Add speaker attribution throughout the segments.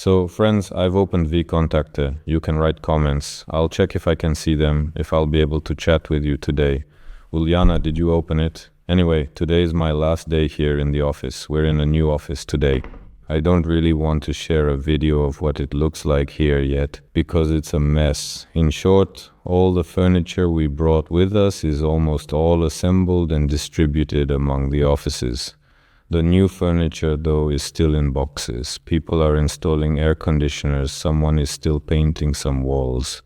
Speaker 1: So friends, I've opened vKontakte. You can write comments. I'll check if I can see them, if I'll be able to chat with you today. Uliana, did you open it? Anyway, today is my last day here in the office. We're in a new office today. I don't really want to share a video of what it looks like here yet, because it's a mess. In short, all the furniture we brought with us is almost all assembled and distributed among the offices. The new furniture, though, is still in boxes. People are installing air conditioners, someone is still painting some walls.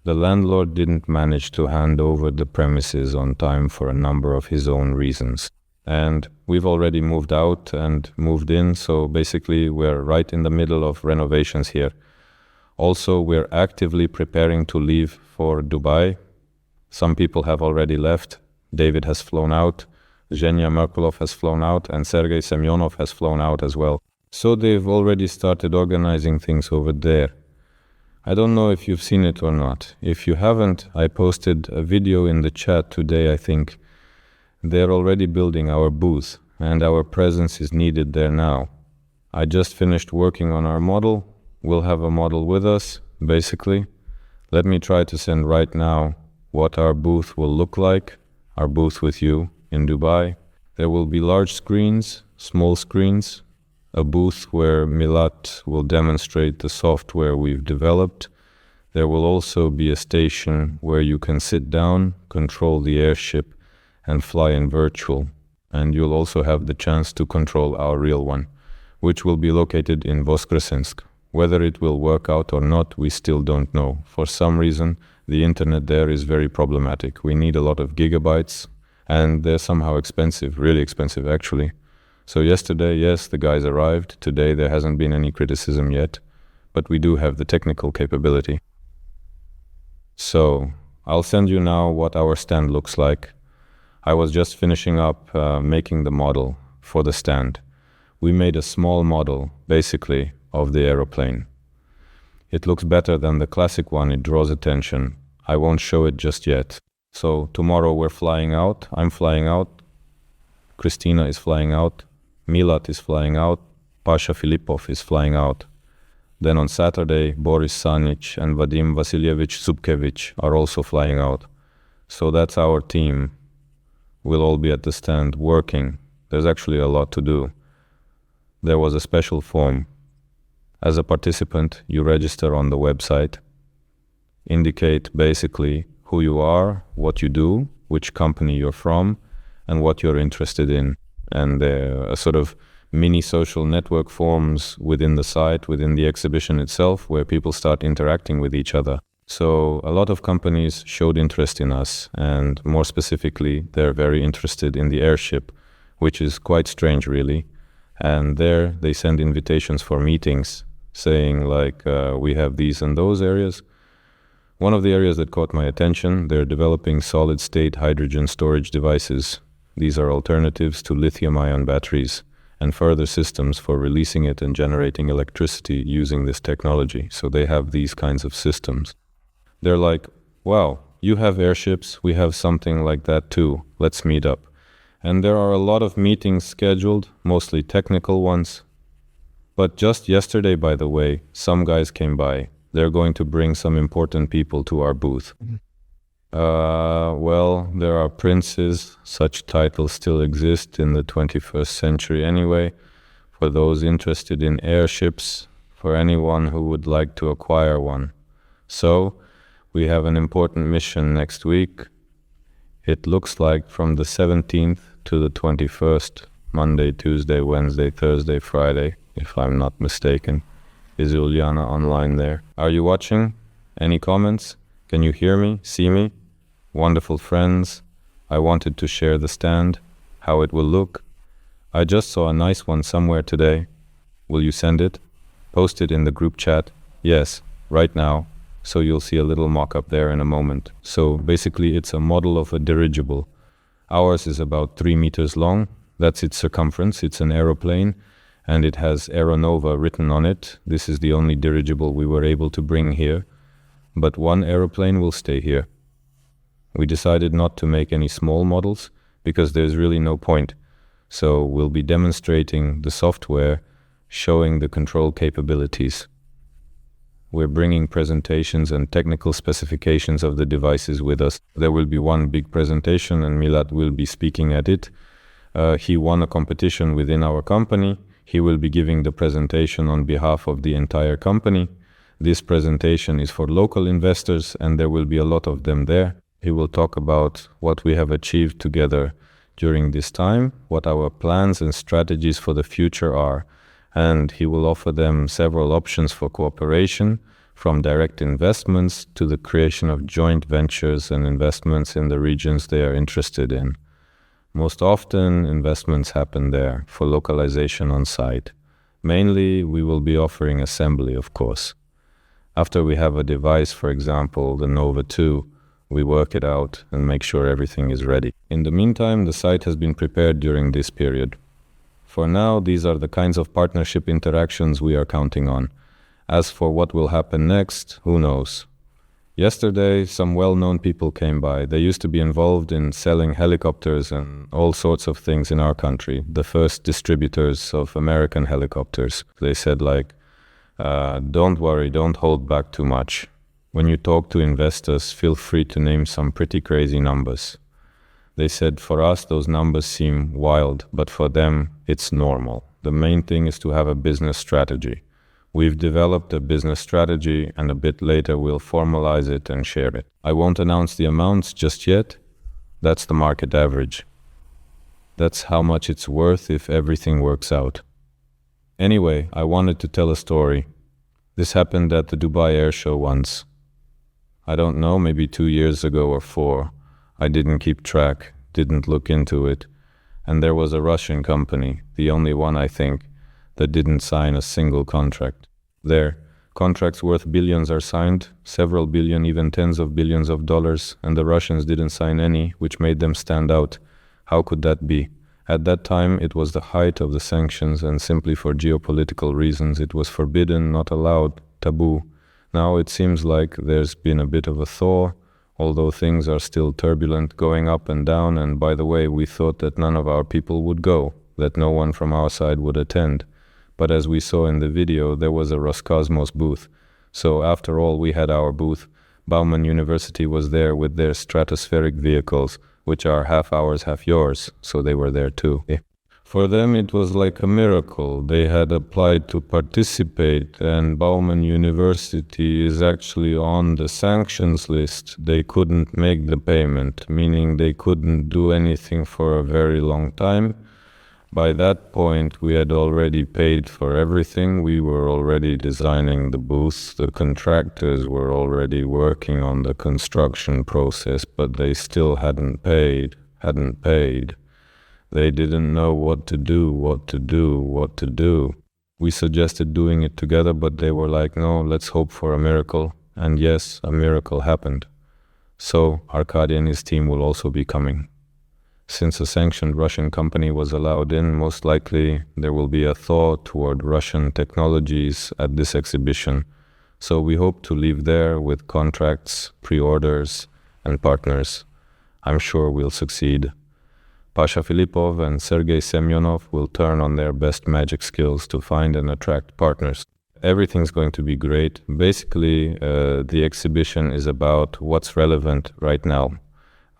Speaker 1: The landlord didn't manage to hand over the premises on time for a number of his own reasons. And we've already moved out and moved in, so basically we're right in the middle of renovations here. Also, we're actively preparing to leave for Dubai. Some people have already left. David has flown out. Zhenya Merkulov has flown out, and Sergei Semyonov has flown out as well. So they've already started organizing things over there. I don't know if you've seen it or not. If you haven't, I posted a video in the chat today, I think. They're already building our booth, and our presence is needed there now. I just finished working on our model. We'll have a model with us, basically. Let me try to send right now what our booth will look like, our booth with you in Dubai. There will be large screens, small screens, a booth where Milat will demonstrate the software we've developed. There will also be a station where you can sit down, control the airship, and fly in virtual. And you'll also have the chance to control our real one, which will be located in Voskresensk. Whether it will work out or not, we still don't know. For some reason, the internet there is very problematic. We need a lot of gigabytes, and they're somehow expensive, really expensive actually. So yesterday, yes, the guys arrived. Today there hasn't been any criticism yet, but we do have the technical capability. So I'll send you now what our stand looks like. I was just finishing up making the model for the stand. We made a small model, basically, of the aeroplane. It looks better than the classic one, it draws attention. I won't show it just yet. So tomorrow we're flying out, I'm flying out, Christina is flying out, Milat is flying out, Pasha Filipov is flying out. Then on Saturday, Boris Sanic and Vadim Vasilyevich Zubkevich are also flying out. So that's our team. We'll all be at the stand working. There's actually a lot to do. There was a special form. As a participant, you register on the website, indicate basically who you are, what you do, which company you're from, and what you're interested in. And there are sort of mini social network forms within the site, within the exhibition itself, where people start interacting with each other. So a lot of companies showed interest in us, and more specifically, they're very interested in the airship, which is quite strange really. And there they send invitations for meetings, saying like, we have these and those areas. One of the areas that caught my attention, they're developing solid-state hydrogen storage devices. These are alternatives to lithium-ion batteries and further systems for releasing it and generating electricity using this technology. So they have these kinds of systems. They're like, wow, you have airships, we have something like that too, let's meet up. And there are a lot of meetings scheduled, mostly technical ones. But just yesterday, by the way, some guys came by. They're going to bring some important people to our booth. Well, there are princes. Such titles still exist in the 21st century anyway. For those interested in airships, for anyone who would like to acquire one. So, we have an important mission next week. It looks like from the 17th to the 21st, Monday, Tuesday, Wednesday, Thursday, Friday, if I'm not mistaken. Is Uliana online there? Are you watching? Any comments? Can you hear me? See me? Wonderful friends. I wanted to share the stand, how it will look. I just saw a nice one somewhere today. Will you send it? Post it in the group chat. Yes, right now. So you'll see a little mock-up there in a moment. So basically it's a model of a dirigible. Ours is about 3 meters long. That's its circumference. It's an aeroplane. And it has AERONOVA written on it. This is the only dirigible we were able to bring here. But one aeroplane will stay here. We decided not to make any small models because there's really no point. So we'll be demonstrating the software, showing the control capabilities. We're bringing presentations and technical specifications of the devices with us. There will be one big presentation and Milad will be speaking at it. He won a competition within our company. He will be giving the presentation on behalf of the entire company. This presentation is for local investors and there will be a lot of them there. He will talk about what we have achieved together during this time, what our plans and strategies for the future are, and he will offer them several options for cooperation, from direct investments to the creation of joint ventures and investments in the regions they are interested in. Most often, investments happen there for localization on site. Mainly, we will be offering assembly, of course. After we have a device, for example, the Nova 2, we work it out and make sure everything is ready. In the meantime, the site has been prepared during this period. For now, these are the kinds of partnership interactions we are counting on. As for what will happen next, who knows? Yesterday, some well-known people came by. They used to be involved in selling helicopters and all sorts of things in our country, the first distributors of American helicopters. They said don't worry, don't hold back too much. When you talk to investors, feel free to name some pretty crazy numbers. They said for us those numbers seem wild, but for them it's normal. The main thing is to have a business strategy. We've developed a business strategy and a bit later we'll formalize it and share it. I won't announce the amounts just yet. That's the market average. That's how much it's worth if everything works out. Anyway, I wanted to tell a story. This happened at the Dubai Air Show once. I don't know, maybe 2 years ago or 4. I didn't keep track, didn't look into it. And there was a Russian company, the only one I think, that didn't sign a single contract. There, contracts worth billions are signed, several billion, even tens of billions of dollars, and the Russians didn't sign any, which made them stand out. How could that be? At that time, it was the height of the sanctions, and simply for geopolitical reasons, it was forbidden, not allowed, taboo. Now it seems like there's been a bit of a thaw, although things are still turbulent, going up and down, and by the way, we thought that none of our people would go, that no one from our side would attend. But as we saw in the video, there was a Roscosmos booth. So after all, we had our booth. Bauman University was there with their stratospheric vehicles, which are half ours, half yours, so they were there too. For them it was like a miracle. They had applied to participate, and Bauman University is actually on the sanctions list. They couldn't make the payment, meaning they couldn't do anything for a very long time. By that point, we had already paid for everything. We were already designing the booth. The contractors were already working on the construction process, but they still hadn't paid. They didn't know what to do. We suggested doing it together, but they were like, no, let's hope for a miracle. And yes, a miracle happened. So Arkady and his team will also be coming. Since a sanctioned Russian company was allowed in, most likely there will be a thaw toward Russian technologies at this exhibition. So we hope to leave there with contracts, pre-orders, and partners. I'm sure we'll succeed. Pasha Filipov and Sergei Semyonov will turn on their best magic skills to find and attract partners. Everything's going to be great. Basically, the exhibition is about what's relevant right now.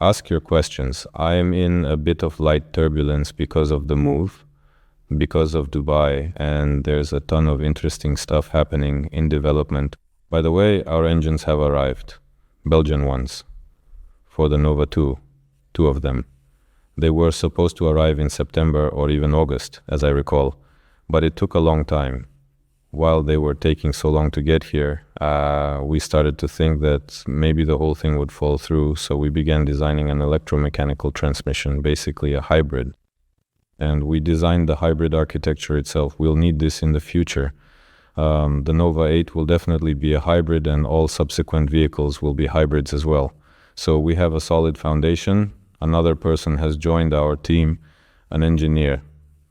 Speaker 1: Ask your questions. I am in a bit of light turbulence because of the move, because of Dubai, and there's a ton of interesting stuff happening in development. By the way, our engines have arrived, Belgian ones, for the Nova 2, 2 of them. They were supposed to arrive in September or even August, as I recall, but it took a long time. While they were taking so long to get here, we started to think that maybe the whole thing would fall through, so we began designing an electromechanical transmission, basically a hybrid. And we designed the hybrid architecture itself. We'll need this in the future. The Nova 8 will definitely be a hybrid, and all subsequent vehicles will be hybrids as well. So we have a solid foundation. Another person has joined our team, an engineer,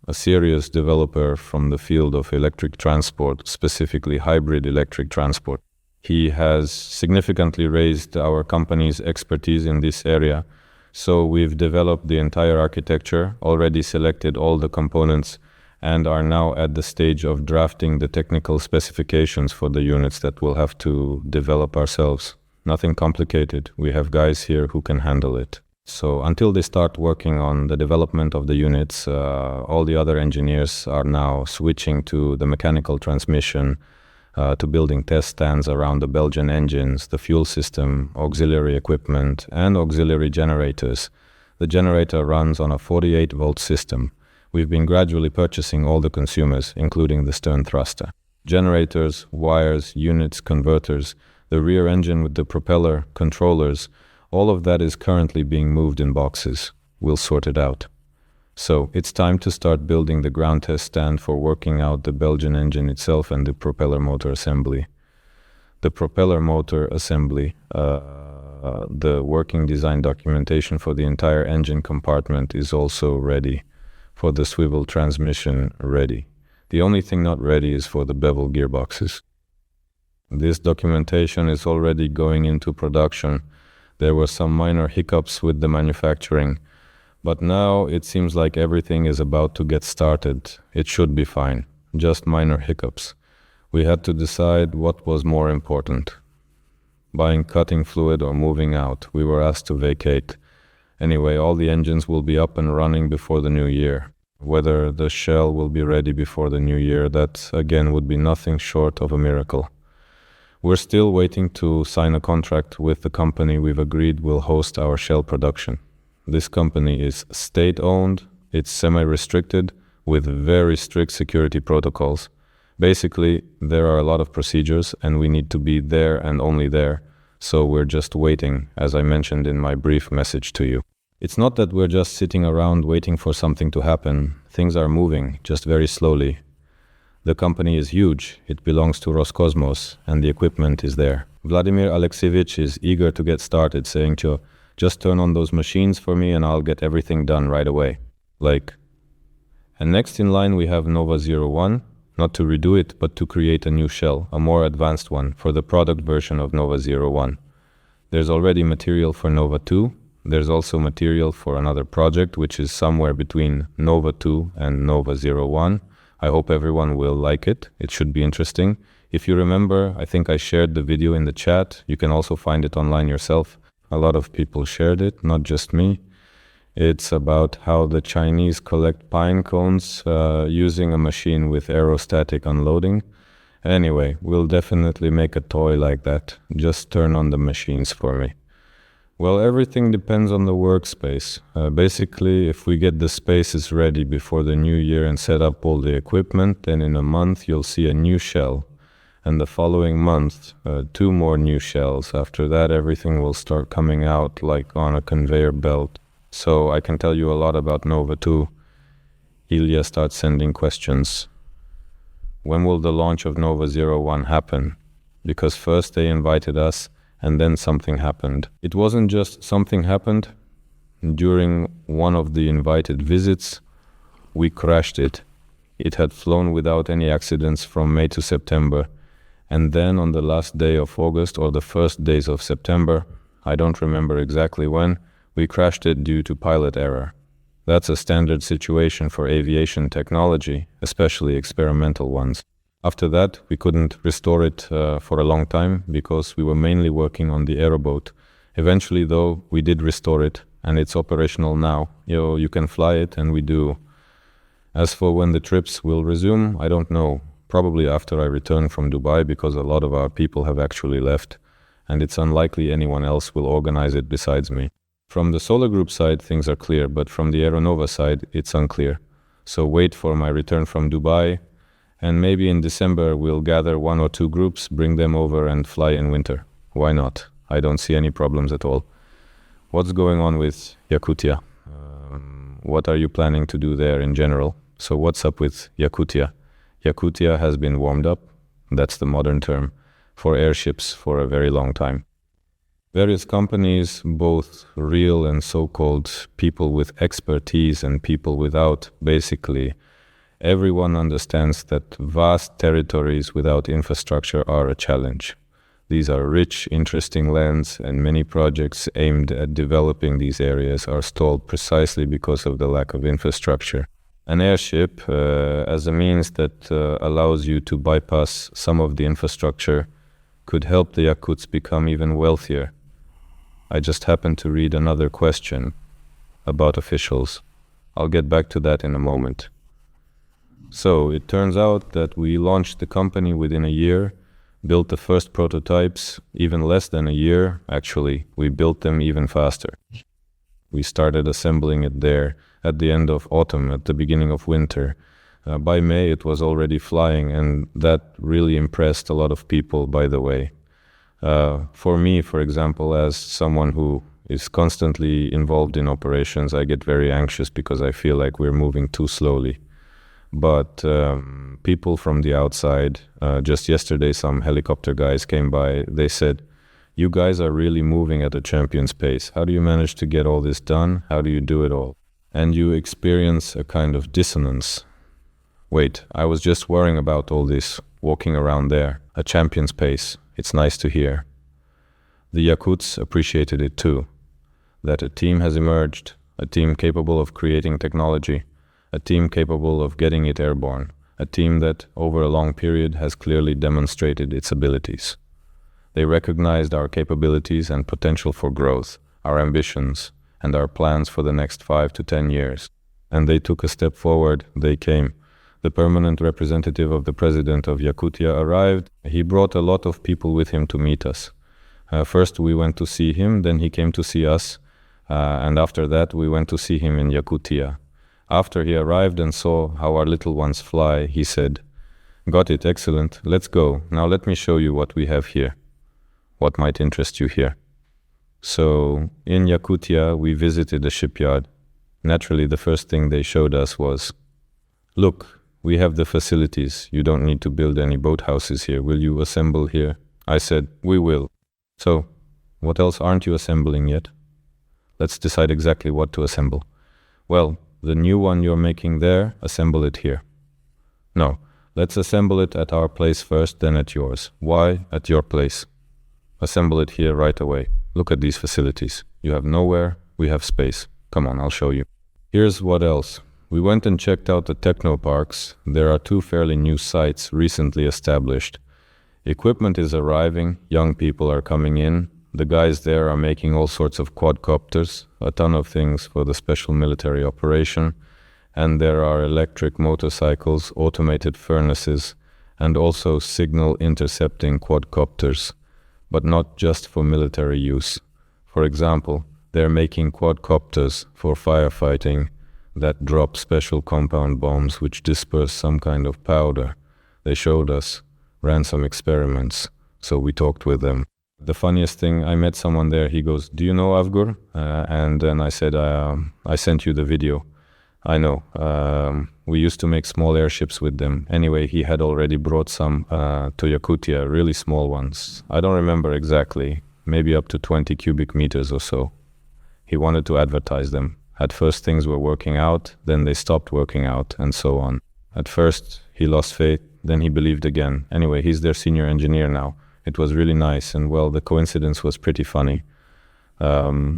Speaker 1: a serious developer from the field of electric transport, specifically hybrid electric transport. He has significantly raised our company's expertise in this area, so we've developed the entire architecture, already selected all the components, and are now at the stage of drafting the technical specifications for the units that we'll have to develop ourselves. Nothing complicated. We have guys here who can handle it. So until they start working on the development of the units, all the other engineers are now switching to the mechanical transmission, to building test stands around the Belgian engines, the fuel system, auxiliary equipment, and auxiliary generators. The generator runs on a 48-volt system. We've been gradually purchasing all the consumers, including the stern thruster. Generators, wires, units, converters, the rear engine with the propeller, controllers, all of that is currently being moved in boxes. We'll sort it out. So it's time to start building the ground test stand for working out the Belgian engine itself and the propeller motor assembly. The propeller motor assembly, the working design documentation for the entire engine compartment is also ready. For the swivel transmission, ready. The only thing not ready is for the bevel gearboxes. This documentation is already going into production. There were some minor hiccups with the manufacturing, but now it seems like everything is about to get started. It should be fine, just minor hiccups. We had to decide what was more important. Buying cutting fluid or moving out. We were asked to vacate. Anyway, all the engines will be up and running before the new year. Whether the shell will be ready before the new year, that again would be nothing short of a miracle. We're still waiting to sign a contract with the company we've agreed will host our shell production. This company is state-owned, it's semi-restricted, with very strict security protocols. Basically, there are a lot of procedures and we need to be there and only there. So we're just waiting, as I mentioned in my brief message to you. It's not that we're just sitting around waiting for something to happen. Things are moving, just very slowly. The company is huge, it belongs to Roscosmos, and the equipment is there. Vladimir Alexievich is eager to get started, saying to just turn on those machines for me and I'll get everything done right away. And next in line we have Nova 01, not to redo it, but to create a new shell, a more advanced one, for the product version of Nova 01. There's already material for Nova 2, there's also material for another project, which is somewhere between Nova 2 and Nova 01. I hope everyone will like it. It should be interesting. If you remember, I think I shared the video in the chat. You can also find it online yourself. A lot of people shared it, not just me. It's about how the Chinese collect pine cones using a machine with aerostatic unloading. Anyway, we'll definitely make a toy like that. Just turn on the machines for me. Well, everything depends on the workspace. Basically, if we get the spaces ready before the new year and set up all the equipment, then in a month you'll see a new shell. And the following month, 2 more new shells. After that, everything will start coming out like on a conveyor belt. So I can tell you a lot about Nova 2. Ilya starts sending questions. When will the launch of Nova 01 happen? Because first they invited us, and then something happened. It wasn't just something happened. During one of the invited visits, we crashed it. It had flown without any accidents from May to September. And then on the last day of August or the first days of September, I don't remember exactly when, we crashed it due to pilot error. That's a standard situation for aviation technology, especially experimental ones. After that, we couldn't restore it for a long time because we were mainly working on the aeroboat. Eventually, though, we did restore it and it's operational now. You can fly it, and we do. As for when the trips will resume, I don't know. Probably after I return from Dubai, because a lot of our people have actually left and it's unlikely anyone else will organize it besides me. From the SOLARGROUP side, things are clear, but from the AERONOVA side, it's unclear. So wait for my return from Dubai. And maybe in December we'll gather 1 or 2 groups, bring them over and fly in winter. Why not? I don't see any problems at all. What's going on with Yakutia? What are you planning to do there in general? So what's up with Yakutia? Yakutia has been warmed up, that's the modern term, for airships for a very long time. Various companies, both real and so-called people with expertise and people without, basically everyone understands that vast territories without infrastructure are a challenge. These are rich, interesting lands, and many projects aimed at developing these areas are stalled precisely because of the lack of infrastructure. An airship, as a means that allows you to bypass some of the infrastructure, could help the Yakuts become even wealthier. I just happened to read another question about officials. I'll get back to that in a moment. So it turns out that we launched the company within a year, built the first prototypes, even less than a year. Actually, we built them even faster. We started assembling it there at the end of autumn, at the beginning of winter. By May it was already flying, and that really impressed a lot of people, by the way. For me, for example, as someone who is constantly involved in operations, I get very anxious because I feel like we're moving too slowly. But people from the outside, just yesterday some helicopter guys came by, they said, "You guys are really moving at a champion's pace. How do you manage to get all this done? How do you do it all?" And you experience a kind of dissonance. Wait, I was just worrying about all this, walking around there. A champion's pace. It's nice to hear. The Yakuts appreciated it too. That a team has emerged, a team capable of creating technology, a team capable of getting it airborne, a team that, over a long period, has clearly demonstrated its abilities. They recognized our capabilities and potential for growth, our ambitions, and our plans for the next 5 to 10 years. And they took a step forward. They came. The permanent representative of the president of Yakutia arrived. He brought a lot of people with him to meet us. First we went to see him, then he came to see us, and after that we went to see him in Yakutia. After he arrived and saw how our little ones fly, he said, "Got it, excellent, let's go. Now let me show you what we have here. What might interest you here." So, in Yakutia, we visited a shipyard. Naturally, the first thing they showed us was, "Look, we have the facilities. You don't need to build any boathouses here. Will you assemble here?" I said, "We will." "So, what else aren't you assembling yet?" "Let's decide exactly what to assemble." "Well, the new one you're making there, assemble it here." "No, let's assemble it at our place first, then at yours." "Why at your place?" "Assemble it here right away. Look at these facilities. You have nowhere, we have space. Come on, I'll show you." Here's what else. We went and checked out the technoparks. There are 2 fairly new sites recently established. Equipment is arriving, young people are coming in. The guys there are making all sorts of quadcopters, a ton of things for the special military operation. And there are electric motorcycles, automated furnaces, and also signal intercepting quadcopters, but not just for military use. For example, they're making quadcopters for firefighting that drop special compound bombs which disperse some kind of powder. They showed us, ran some experiments, so we talked with them. The funniest thing, I met someone there, he goes, "Do you know Avgur?" And then I said, I sent you the video. "I know, we used to make small airships with them." Anyway, he had already brought some to Yakutia, really small ones. I don't remember exactly, maybe up to 20 cubic meters or so. He wanted to advertise them. At first things were working out, then they stopped working out, and so on. At first he lost faith, then he believed again. Anyway, he's their senior engineer now. It was really nice, and well, the coincidence was pretty funny.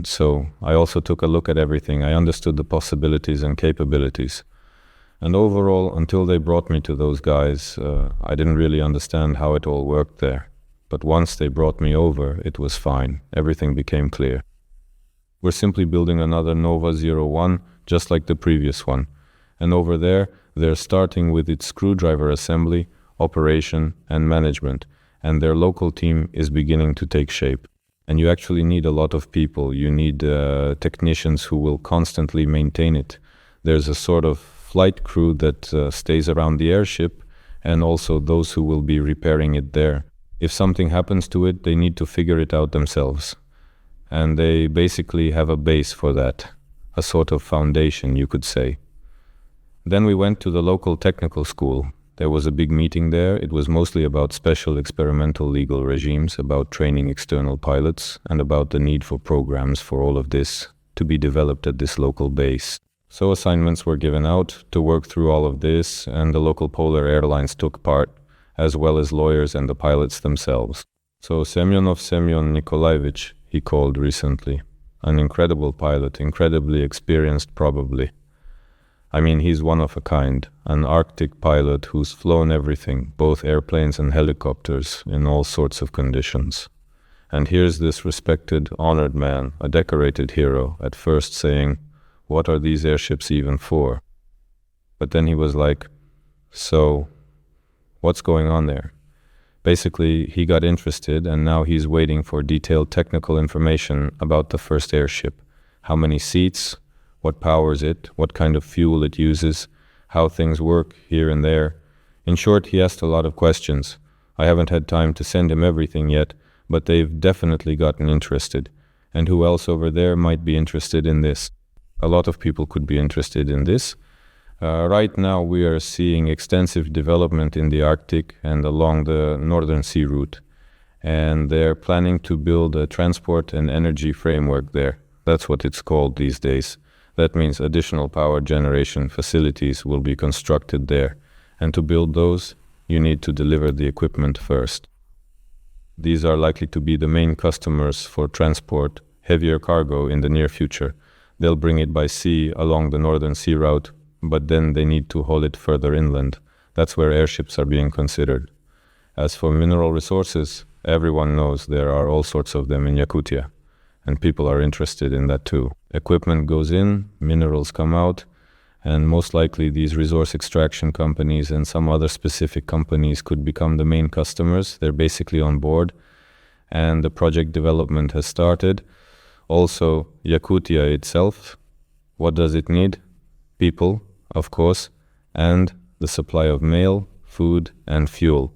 Speaker 1: So I also took a look at everything. I understood the possibilities and capabilities. And overall, until they brought me to those guys, I didn't really understand how it all worked there. But once they brought me over, it was fine. Everything became clear. We're simply building another Nova 01, just like the previous one. And over there, they're starting with its screwdriver assembly, operation, and management. And their local team is beginning to take shape. And you actually need a lot of people. You need technicians who will constantly maintain it. There's a sort of flight crew that stays around the airship, and also those who will be repairing it there. If something happens to it, they need to figure it out themselves. And they basically have a base for that, a sort of foundation, you could say. Then we went to the local technical school. There was a big meeting there. It was mostly about special experimental legal regimes, about training external pilots, and about the need for programs for all of this to be developed at this local base. So assignments were given out to work through all of this, and the local Polar Airlines took part, as well as lawyers and the pilots themselves. So Semyonov Semyon Nikolaevich, he called recently. An incredible pilot, incredibly experienced probably. I mean, he's one of a kind, an Arctic pilot who's flown everything, both airplanes and helicopters, in all sorts of conditions. And here's this respected, honored man, a decorated hero, at first saying, "What are these airships even for?" But then he was like, "So, what's going on there?" Basically, he got interested, and now he's waiting for detailed technical information about the first airship. How many seats, what powers it, what kind of fuel it uses, how things work here and there. In short, he asked a lot of questions. I haven't had time to send him everything yet, but they've definitely gotten interested. And who else over there might be interested in this? A lot of people could be interested in this. Right now we are seeing extensive development in the Arctic and along the Northern Sea route. And they're planning to build a transport and energy framework there. That's what it's called these days. That means additional power generation facilities will be constructed there. And to build those, you need to deliver the equipment first. These are likely to be the main customers for transport heavier cargo in the near future. They'll bring it by sea along the Northern Sea route, but then they need to haul it further inland. That's where airships are being considered. As for mineral resources, everyone knows there are all sorts of them in Yakutia, and people are interested in that too. Equipment goes in, minerals come out, and most likely these resource extraction companies and some other specific companies could become the main customers. They're basically on board, and the project development has started. Also, Yakutia itself, what does it need? People, of course, and the supply of mail, food, and fuel.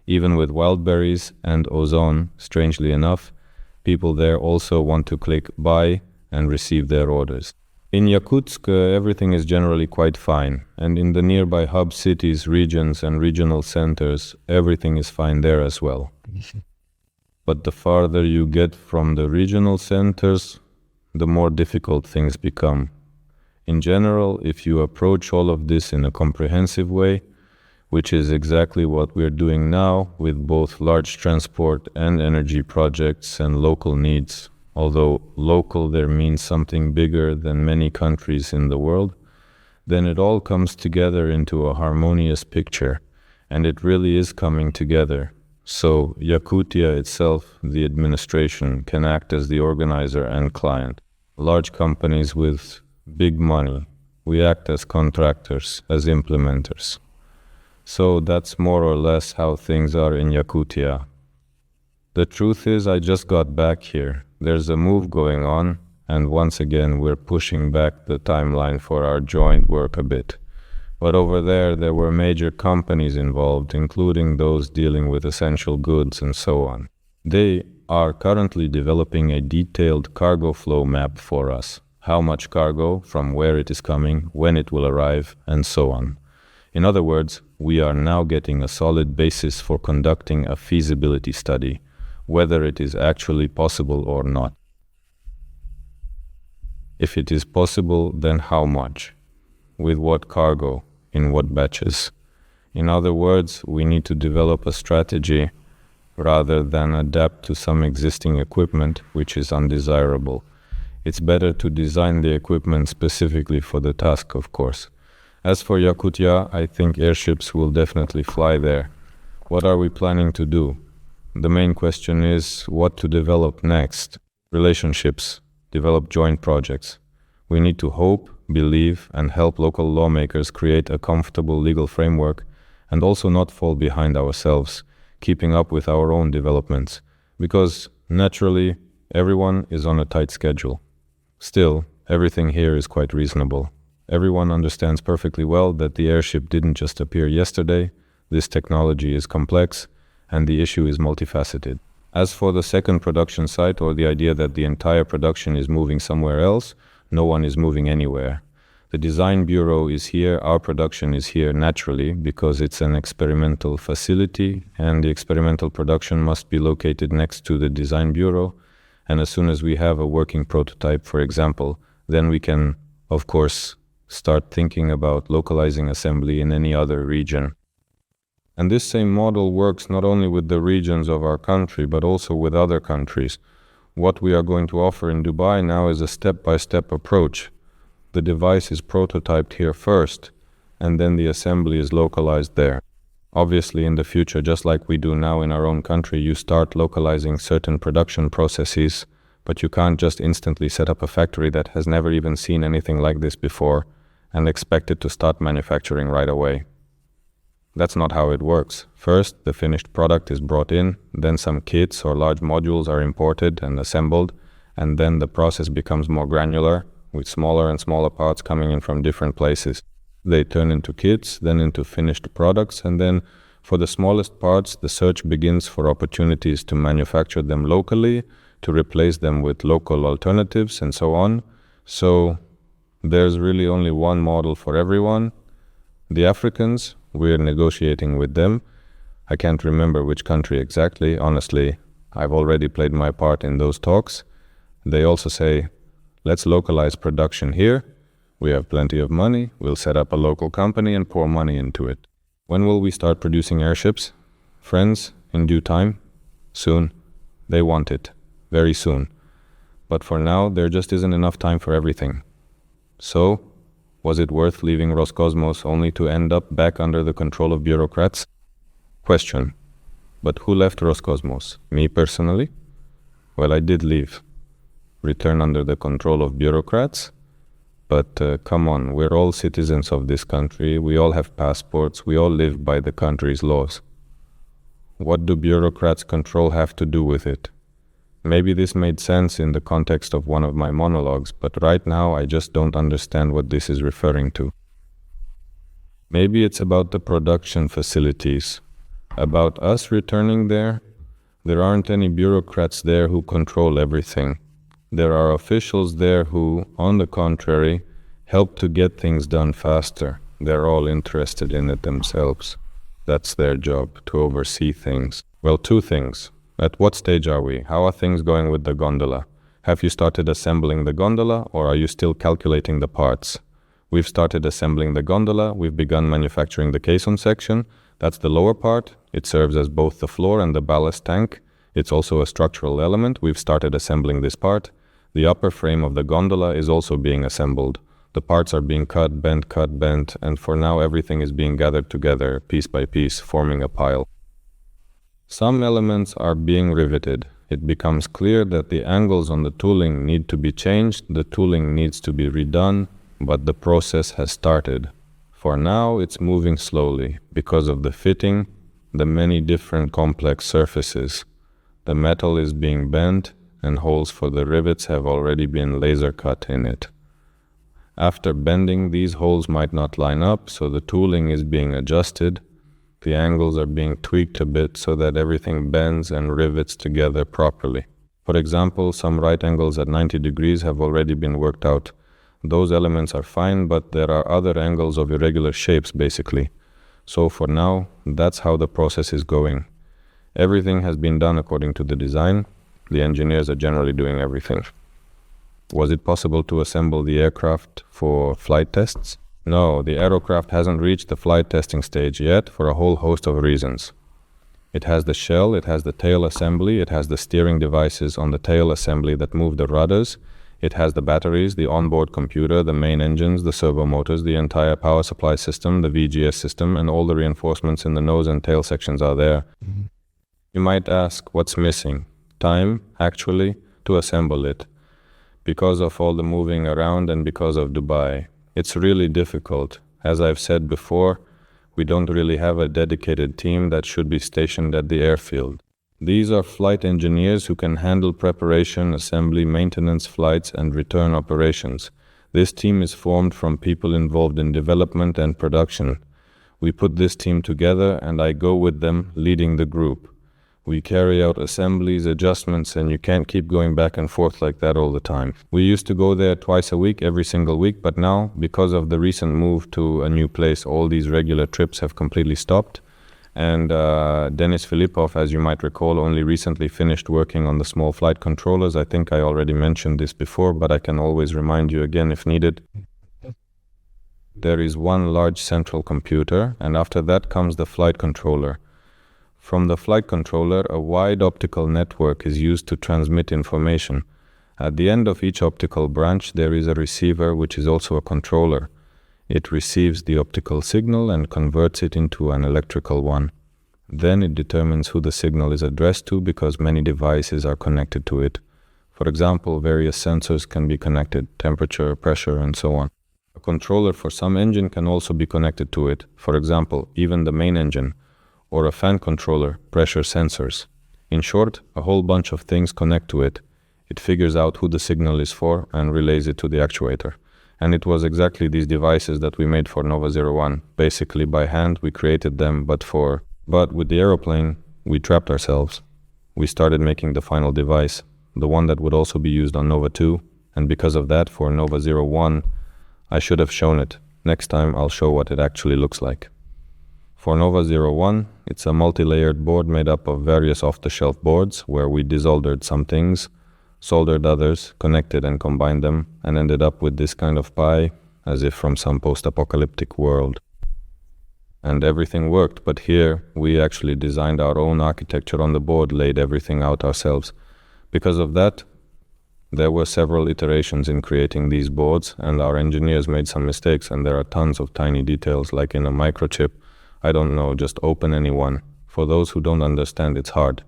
Speaker 1: Even with wild berries and ozone, strangely enough, people there also want to click buy and receive their orders. In Yakutsk, everything is generally quite fine, and in the nearby hub cities, regions, and regional centers, everything is fine there as well. But the farther you get from the regional centers, the more difficult things become. In general, if you approach all of this in a comprehensive way, which is exactly what we're doing now with both large transport and energy projects and local needs, although local there means something bigger than many countries in the world, then it all comes together into a harmonious picture, and it really is coming together. So Yakutia itself, the administration, can act as the organizer and client. Large companies with big money, we act as contractors, as implementers. So that's more or less how things are in Yakutia. The truth is, I just got back here. There's a move going on, and once again we're pushing back the timeline for our joint work a bit. But over there were major companies involved, including those dealing with essential goods and so on. They are currently developing a detailed cargo flow map for us. How much cargo, from where it is coming, when it will arrive, and so on. In other words, we are now getting a solid basis for conducting a feasibility study, whether it is actually possible or not. If it is possible, then how much? With what cargo? In what batches? In other words, we need to develop a strategy rather than adapt to some existing equipment which is undesirable. It's better to design the equipment specifically for the task, of course. As for Yakutia, I think airships will definitely fly there. What are we planning to do? The main question is what to develop next. Relationships, develop joint projects. We need to hope, believe, and help local lawmakers create a comfortable legal framework, and also not fall behind ourselves, keeping up with our own developments, because naturally everyone is on a tight schedule. Still, everything here is quite reasonable. Everyone understands perfectly well that the airship didn't just appear yesterday. This technology is complex, and the issue is multifaceted. As for the second production site, or the idea that the entire production is moving somewhere else, no one is moving anywhere. The design bureau is here, our production is here naturally, because it's an experimental facility, and the experimental production must be located next to the design bureau. And as soon as we have a working prototype, for example, then we can, of course, start thinking about localizing assembly in any other region. And this same model works not only with the regions of our country, but also with other countries. What we are going to offer in Dubai now is a step-by-step approach. The device is prototyped here first, and then the assembly is localized there. Obviously, in the future, just like we do now in our own country, you start localizing certain production processes, but you can't just instantly set up a factory that has never even seen anything like this before and expect it to start manufacturing right away. That's not how it works. First, the finished product is brought in, then some kits or large modules are imported and assembled, and then the process becomes more granular, with smaller and smaller parts coming in from different places. They turn into kits, then into finished products, and then for the smallest parts, the search begins for opportunities to manufacture them locally, to replace them with local alternatives, and so on. So there's really only one model for everyone. The Africans, we're negotiating with them. I can't remember which country exactly. Honestly, I've already played my part in those talks. They also say, let's localize production here. We have plenty of money. We'll set up a local company and pour money into it. When will we start producing airships? Friends, in due time? Soon. They want it. Very soon. But for now, there just isn't enough time for everything. So, was it worth leaving Roscosmos only to end up back under the control of bureaucrats? Question. But who left Roscosmos? Me personally? Well, I did leave. Return under the control of bureaucrats? But come on, we're all citizens of this country, we all have passports, we all live by the country's laws. What do bureaucrats' control have to do with it? Maybe this made sense in the context of one of my monologues, but right now I just don't understand what this is referring to. Maybe it's about the production facilities. About us returning there? There aren't any bureaucrats there who control everything. There are officials there who, on the contrary, help to get things done faster. They're all interested in it themselves. That's their job, to oversee things. Well, two things. At what stage are we? How are things going with the gondola? Have you started assembling the gondola, or are you still calculating the parts? We've started assembling the gondola. We've begun manufacturing the caisson section. That's the lower part. It serves as both the floor and the ballast tank. It's also a structural element. We've started assembling this part. The upper frame of the gondola is also being assembled. The parts are being cut, bent, and for now everything is being gathered together, piece by piece, forming a pile. Some elements are being riveted. It becomes clear that the angles on the tooling need to be changed, the tooling needs to be redone, but the process has started. For now, it's moving slowly, because of the fitting, the many different complex surfaces. The metal is being bent, and holes for the rivets have already been laser cut in it. After bending, these holes might not line up, so the tooling is being adjusted. The angles are being tweaked a bit so that everything bends and rivets together properly. For example, some right angles at 90 degrees have already been worked out. Those elements are fine, but there are other angles of irregular shapes, basically. So for now, that's how the process is going. Everything has been done according to the design. The engineers are generally doing everything. Was it possible to assemble the aircraft for flight tests? No, the aerocraft hasn't reached the flight testing stage yet for a whole host of reasons. It has the shell, it has the tail assembly, it has the steering devices on the tail assembly that move the rudders, it has the batteries, the onboard computer, the main engines, the servo motors, the entire power supply system, the VGS system, and all the reinforcements in the nose and tail sections are there. You might ask, what's missing? Time, actually, to assemble it. Because of all the moving around and because of Dubai. It's really difficult. As I've said before, we don't really have a dedicated team that should be stationed at the airfield. These are flight engineers who can handle preparation, assembly, maintenance, flights, and return operations. This team is formed from people involved in development and production. We put this team together and I go with them, leading the group. We carry out assemblies, adjustments, and you can't keep going back and forth like that all the time. We used to go there twice a week, every single week, but now, because of the recent move to a new place, all these regular trips have completely stopped. And Denis Filipov, as you might recall, only recently finished working on the small flight controllers. I think I already mentioned this before, but I can always remind you again if needed. There is one large central computer, and after that comes the flight controller. From the flight controller, a wide optical network is used to transmit information. At the end of each optical branch there is a receiver which is also a controller. It receives the optical signal and converts it into an electrical one. Then it determines who the signal is addressed to because many devices are connected to it. For example, various sensors can be connected, temperature, pressure, and so on. A controller for some engine can also be connected to it, for example, even the main engine, or a fan controller, pressure sensors. In short, a whole bunch of things connect to it. It figures out who the signal is for and relays it to the actuator. And it was exactly these devices that we made for Nova 01. Basically by hand we created them, but with the aeroplane we trapped ourselves. We started making the final device, the one that would also be used on Nova 2, and because of that for Nova 01 I should have shown it. Next time I'll show what it actually looks like. For Nova 01, it's a multi-layered board made up of various off-the-shelf boards where we desoldered some things, soldered others, connected and combined them, and ended up with this kind of pie, as if from some post-apocalyptic world. And everything worked, but here we actually designed our own architecture on the board, laid everything out ourselves. Because of that, there were several iterations in creating these boards, and our engineers made some mistakes, and there are tons of tiny details, like in a microchip. I don't know, just open any one. For those who don't understand, it's hard.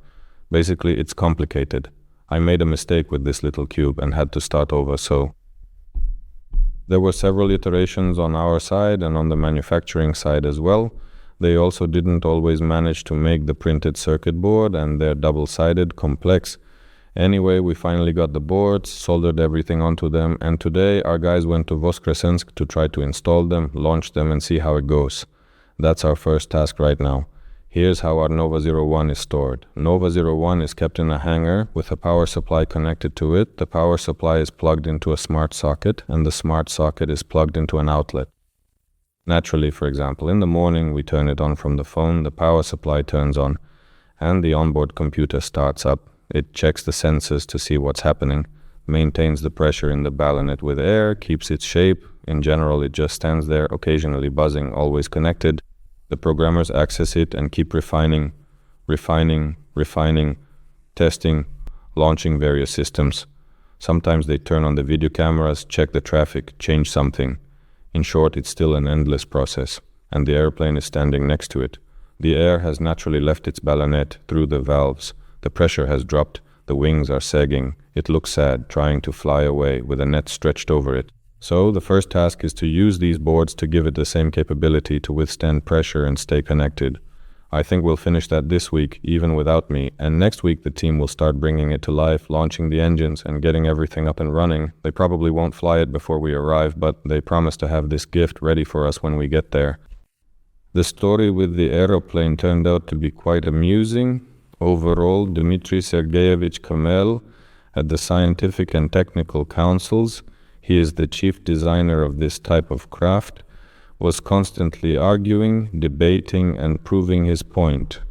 Speaker 1: Basically, it's complicated. I made a mistake with this little cube and had to start over, so there were several iterations on our side and on the manufacturing side as well. They also didn't always manage to make the printed circuit board, and they're double-sided, complex. Anyway, we finally got the boards, soldered everything onto them, and today our guys went to Voskresensk to try to install them, launch them, and see how it goes. That's our first task right now. Here's how our Nova 01 is stored. Nova 01 is kept in a hangar with a power supply connected to it. The power supply is plugged into a smart socket, and the smart socket is plugged into an outlet. Naturally, for example, in the morning we turn it on from the phone, the power supply turns on, and the onboard computer starts up. It checks the sensors to see what's happening, maintains the pressure in the ballonet with air, keeps its shape. In general, it just stands there, occasionally buzzing, always connected. The programmers access it and keep refining, testing, launching various systems. Sometimes they turn on the video cameras, check the traffic, change something. In short, it's still an endless process, and the airplane is standing next to it. The air has naturally left its ballonet through the valves. The pressure has dropped, the wings are sagging. It looks sad, trying to fly away with a net stretched over it. So the first task is to use these boards to give it the same capability to withstand pressure and stay connected. I think we'll finish that this week, even without me, and next week the team will start bringing it to life, launching the engines and getting everything up and running. They probably won't fly it before we arrive, but they promise to have this gift ready for us when we get there. The story with the aeroplane turned out to be quite amusing. Overall, Dmitry Sergeyevich Kamel, at the Scientific and Technical Councils, he is the chief designer of this type of craft, was constantly arguing, debating, and proving his point.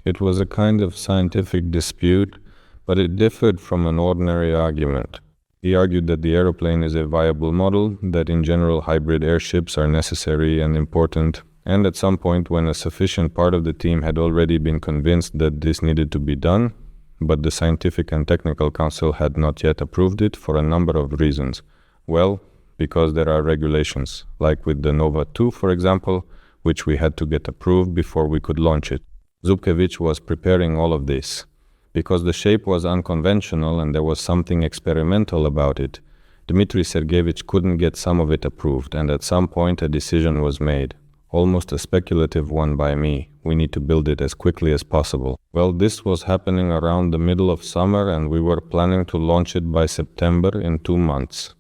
Speaker 1: It was a kind of scientific dispute, but it differed from an ordinary argument. He argued that the aeroplane is a viable model, that in general hybrid airships are necessary and important, and at some point when a sufficient part of the team had already been convinced that this needed to be done, but the Scientific and Technical Council had not yet approved it for a number of reasons. Well, because there are regulations, like with the Nova 2, for example, which we had to get approved before we could launch it. Zubkevich was preparing all of this. Because the shape was unconventional and there was something experimental about it, Dmitry Sergeyevich couldn't get some of it approved, and at some point a decision was made. Almost a speculative one by me. We need to build it as quickly as possible. Well, this was happening around the middle of summer, and we were planning to launch it by September in 2 months.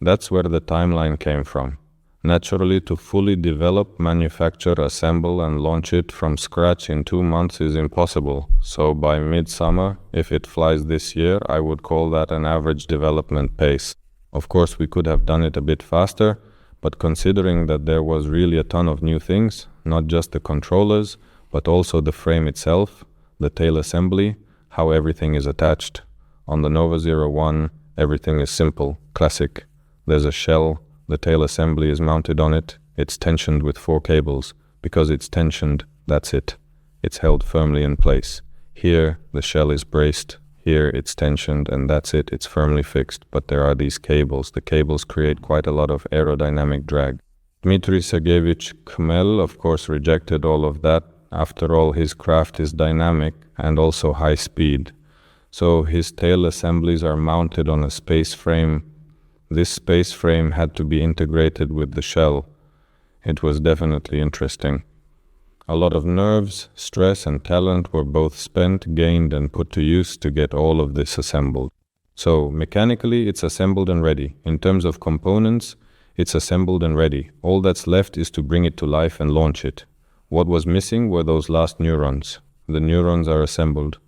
Speaker 1: That's where the timeline came from. Naturally, to fully develop, manufacture, assemble, and launch it from scratch in 2 months is impossible. So by midsummer, if it flies this year, I would call that an average development pace. Of course, we could have done it a bit faster, but considering that there was really a ton of new things, not just the controllers, but also the frame itself, the tail assembly, how everything is attached. On the Nova 01, everything is simple, classic. There's a shell, the tail assembly is mounted on it, it's tensioned with 4 cables. Because it's tensioned, that's it. It's held firmly in place. Here, the shell is braced. Here it's tensioned and that's it, it's firmly fixed, but there are these cables. The cables create quite a lot of aerodynamic drag. Dmitry Sergeyevich Khmel, of course, rejected all of that. After all, his craft is dynamic and also high speed. So his tail assemblies are mounted on a space frame. This space frame had to be integrated with the shell. It was definitely interesting. A lot of nerves, stress and talent were both spent, gained and put to use to get all of this assembled. So mechanically it's assembled and ready. In terms of components, it's assembled and ready. All that's left is to bring it to life and launch it. What was missing were those last neurons. The neurons are assembled.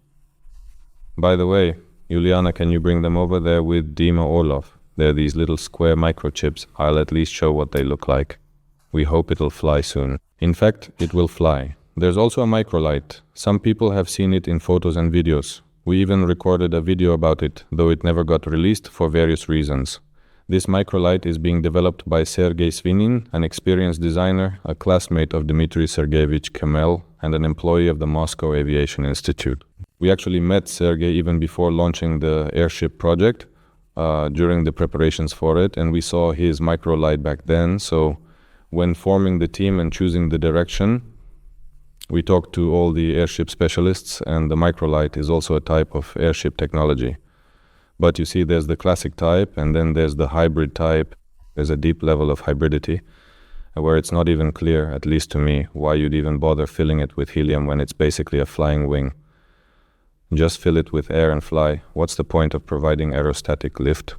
Speaker 1: By the way, Juliana, can you bring them over there with Dima Orlov? They're these little square microchips. I'll at least show what they look like. We hope it'll fly soon. In fact, it will fly. There's also a microlight. Some people have seen it in photos and videos. We even recorded a video about it, though it never got released for various reasons. This microlight is being developed by Sergei Svinin, an experienced designer, a classmate of Dmitry Sergeyevich Khmel, and an employee of the Moscow Aviation Institute. We actually met Sergei even before launching the airship project, during the preparations for it, and we saw his microlight back then. So when forming the team and choosing the direction, we talked to all the airship specialists, and the microlight is also a type of airship technology. But you see, there's the classic type, and then there's the hybrid type. There's a deep level of hybridity, where it's not even clear, at least to me, why you'd even bother filling it with helium when it's basically a flying wing. Just fill it with air and fly. What's the point of providing aerostatic lift?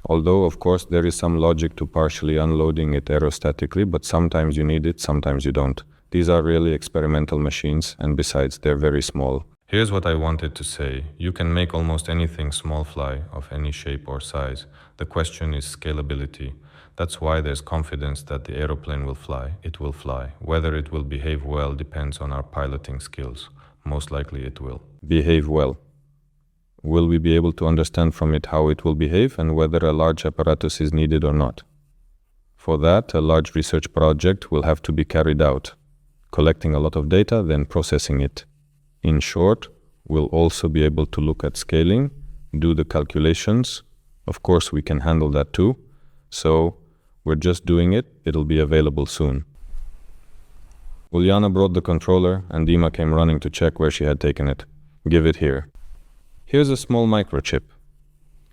Speaker 1: Although, of course, there is some logic to partially unloading it aerostatically, but sometimes you need it, sometimes you don't. These are really experimental machines, and besides, they're very small. Here's what I wanted to say. You can make almost anything small fly, of any shape or size. The question is scalability. That's why there's confidence that the aeroplane will fly. It will fly. Whether it will behave well depends on our piloting skills. Most likely it will. Behave well. Will we be able to understand from it how it will behave and whether a large apparatus is needed or not? For that, a large research project will have to be carried out, collecting a lot of data, then processing it. In short, we'll also be able to look at scaling, do the calculations. Of course, we can handle that too. So, we're just doing it. It'll be available soon. Uliana brought the controller, and Dima came running to check where she had taken it. Give it here. Here's a small microchip.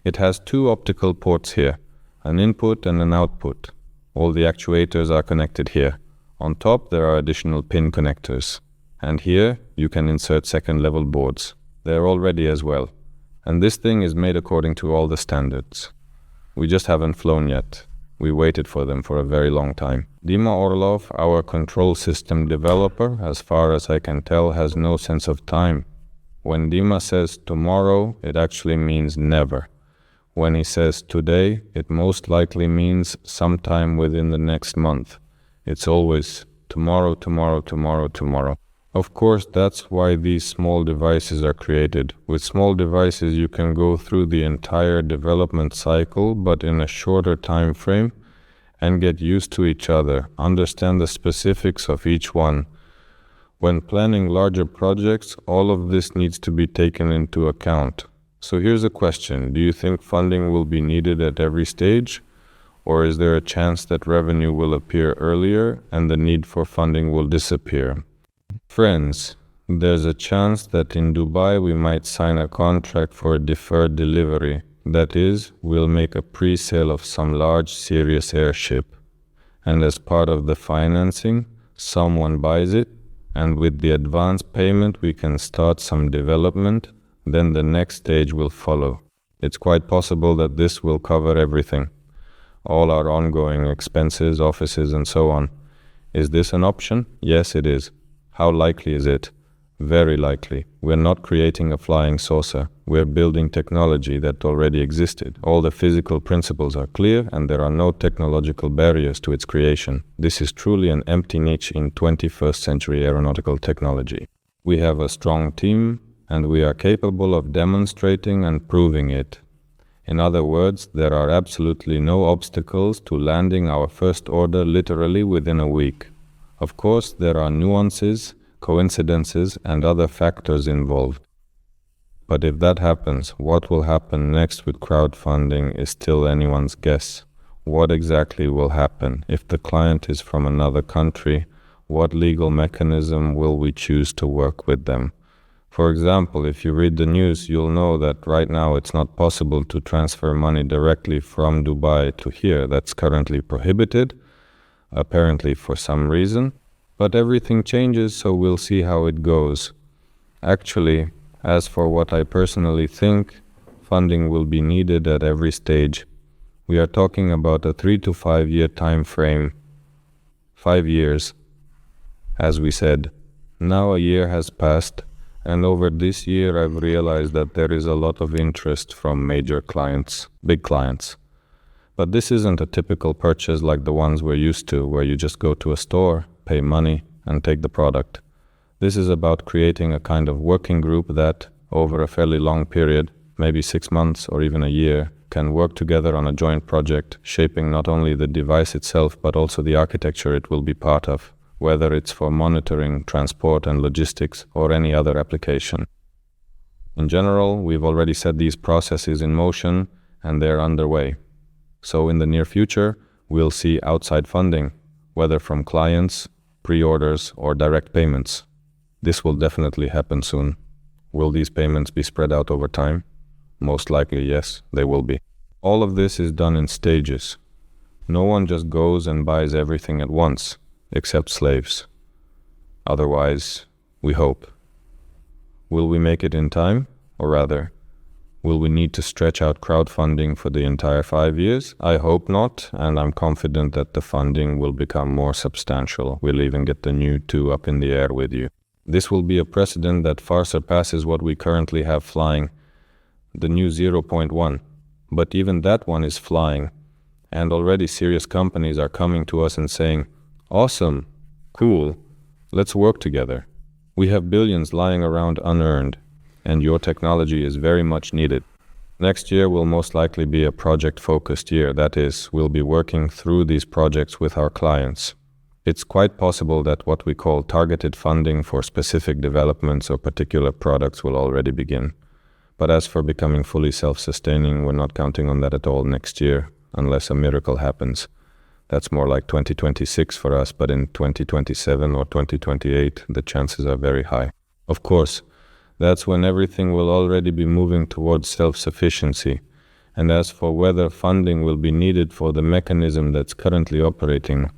Speaker 1: It has two optical ports here, an input and an output. All the actuators are connected here. On top, there are additional pin connectors. And here, you can insert second-level boards. They're all ready as well. And this thing is made according to all the standards. We just haven't flown yet. We waited for them for a very long time. Dima Orlov, our control system developer, as far as I can tell, has no sense of time. When Dima says tomorrow, it actually means never. When he says today, it most likely means sometime within the next month. It's always tomorrow, tomorrow, tomorrow, tomorrow. Of course, that's why these small devices are created. With small devices, you can go through the entire development cycle, but in a shorter time frame, and get used to each other, understand the specifics of each one. When planning larger projects, all of this needs to be taken into account. So here's a question. Do you think funding will be needed at every stage? Or is there a chance that revenue will appear earlier and the need for funding will disappear? Friends, there's a chance that in Dubai we might sign a contract for a deferred delivery. That is, we'll make a pre-sale of some large serious airship. And as part of the financing, someone buys it, and with the advance payment we can start some development, then the next stage will follow. It's quite possible that this will cover everything. All our ongoing expenses, offices and so on. Is this an option? Yes, it is. How likely is it? Very likely. We're not creating a flying saucer. We're building technology that already existed. All the physical principles are clear and there are no technological barriers to its creation. This is truly an empty niche in 21st century aeronautical technology. We have a strong team and we are capable of demonstrating and proving it. In other words, there are absolutely no obstacles to landing our first order literally within a week. Of course, there are nuances, coincidences, and other factors involved. But if that happens, what will happen next with crowdfunding is still anyone's guess. What exactly will happen? If the client is from another country, what legal mechanism will we choose to work with them? For example, if you read the news, you'll know that right now it's not possible to transfer money directly from Dubai to here. That's currently prohibited, apparently for some reason. But everything changes, so we'll see how it goes. Actually, as for what I personally think, funding will be needed at every stage. We are talking about a 3 to 5 year time frame. 5 years, as we said. Now a year has passed, and over this year I've realized that there is a lot of interest from major clients, big clients. But this isn't a typical purchase like the ones we're used to, where you just go to a store, pay money, and take the product. This is about creating a kind of working group that, over a fairly long period, maybe 6 months or even a year, can work together on a joint project, shaping not only the device itself but also the architecture it will be part of, whether it's for monitoring, transport and logistics or any other application. In general, we've already set these processes in motion and they're underway. So in the near future, we'll see outside funding, whether from clients, pre-orders or direct payments. This will definitely happen soon. Will these payments be spread out over time? Most likely, yes, they will be. All of this is done in stages. No one just goes and buys everything at once, except slaves. Otherwise, we hope. Will we make it in time? Or rather, will we need to stretch out crowdfunding for the entire 5 years? I hope not, and I'm confident that the funding will become more substantial. We'll even get the new 2 up in the air with you. This will be a precedent that far surpasses what we currently have flying, the new 0.1. But even that one is flying, and already serious companies are coming to us and saying, "Awesome, cool, let's work together. We have billions lying around unearned, and your technology is very much needed." Next year will most likely be a project-focused year. That is, we'll be working through these projects with our clients. It's quite possible that what we call targeted funding for specific developments or particular products will already begin. But as for becoming fully self-sustaining, we're not counting on that at all next year, unless a miracle happens. That's more like 2026 for us, but in 2027 or 2028, the chances are very high. Of course, that's when everything will already be moving towards self-sufficiency. And as for whether funding will be needed for the mechanism that's currently operating,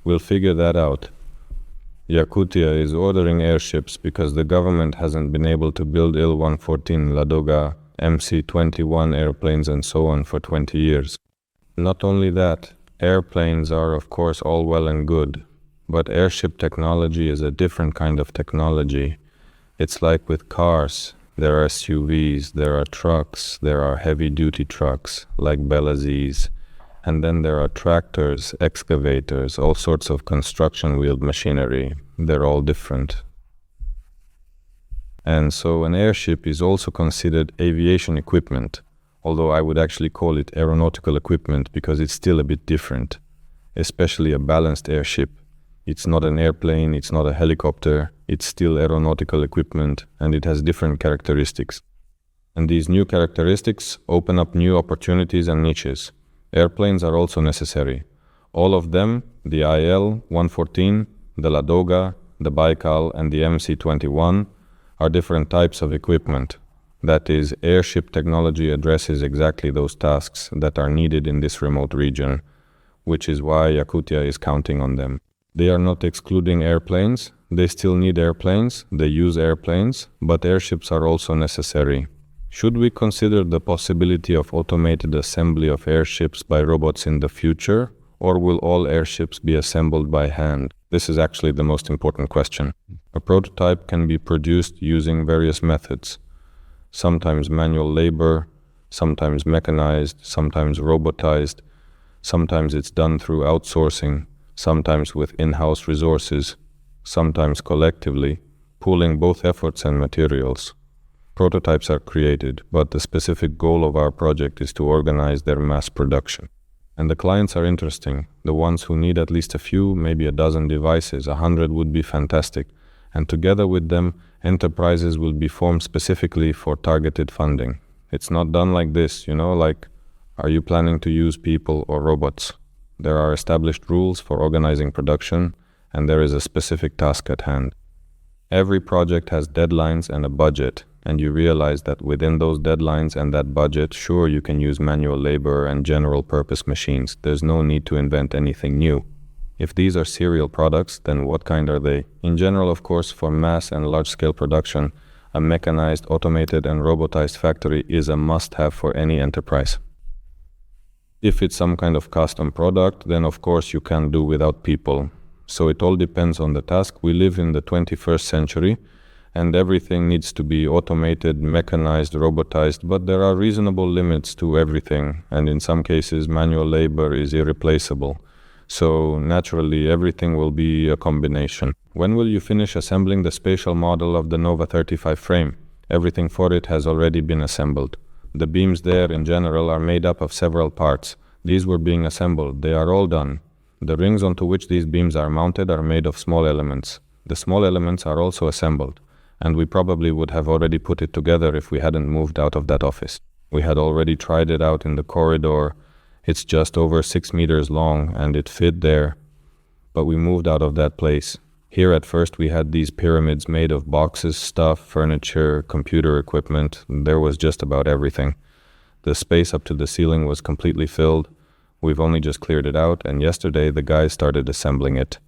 Speaker 1: we'll figure that out. Yakutia is ordering airships because the government hasn't been able to build Il-114, Ladoga, MC-21 airplanes and so on for 20 years. Not only that, airplanes are of course all well and good, but airship technology is a different kind of technology. It's like with cars. There are SUVs, there are trucks, there are heavy-duty trucks like Belazis, and then there are tractors, excavators, all sorts of construction-wheeled machinery. They're all different. And so an airship is also considered aviation equipment, although I would actually call it aeronautical equipment because it's still a bit different, especially a balanced airship. It's not an airplane, it's not a helicopter, it's still aeronautical equipment, and it has different characteristics. And these new characteristics open up new opportunities and niches. Airplanes are also necessary. All of them, the IL-114, the Ladoga, the Baikal, and the MC-21, are different types of equipment. That is, airship technology addresses exactly those tasks that are needed in this remote region, which is why Yakutia is counting on them. They are not excluding airplanes. They still need airplanes, they use airplanes, but airships are also necessary. Should we consider the possibility of automated assembly of airships by robots in the future, or will all airships be assembled by hand? This is actually the most important question. A prototype can be produced using various methods. Sometimes manual labor, sometimes mechanized, sometimes robotized, sometimes it's done through outsourcing, sometimes with in-house resources, sometimes collectively, pooling both efforts and materials. Prototypes are created, but the specific goal of our project is to organize their mass production. And the clients are interesting. The ones who need at least a few, maybe a dozen devices, 100 would be fantastic. And together with them, Enterprises will be formed specifically for targeted funding. It's not done like this, like, are you planning to use people or robots? There are established rules for organizing production, and there is a specific task at hand. Every project has deadlines and a budget, and you realize that within those deadlines and that budget, sure, you can use manual labor and general purpose machines. There's no need to invent anything new. If these are serial products, then what kind are they? In general, of course, for mass and large-scale production, a mechanized, automated, and robotized factory is a must-have for any enterprise. If it's some kind of custom product, then of course you can't do without people. So it all depends on the task. We live in the 21st century, and everything needs to be automated, mechanized, robotized, but there are reasonable limits to everything, and in some cases manual labor is irreplaceable. So naturally everything will be a combination. When will you finish assembling the spatial model of the Nova 35 frame? Everything for it has already been assembled. The beams there in general are made up of several parts. These were being assembled. They are all done. The rings onto which these beams are mounted are made of small elements. The small elements are also assembled, and we probably would have already put it together if we hadn't moved out of that office. We had already tried it out in the corridor. It's just over 6 meters long, and it fit there. But we moved out of that place. Here at first we had these pyramids made of boxes, stuff, furniture, computer equipment. There was just about everything. The space up to the ceiling was completely filled. We've only just cleared it out, and yesterday the guys started assembling it.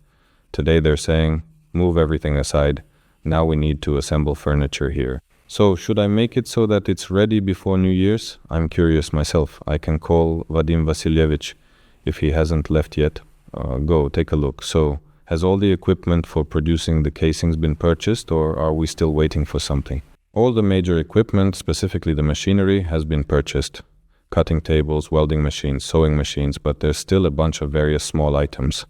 Speaker 1: Today they're saying, move everything aside. Now we need to assemble furniture here. So should I make it so that it's ready before New Year's? I'm curious myself. I can call Vadim Vasilyevich if he hasn't left yet. Go take a look. So has all the equipment for producing the casings been purchased, or are we still waiting for something? All the major equipment, specifically the machinery, has been purchased. Cutting tables, welding machines, sewing machines, but there's still a bunch of various small items.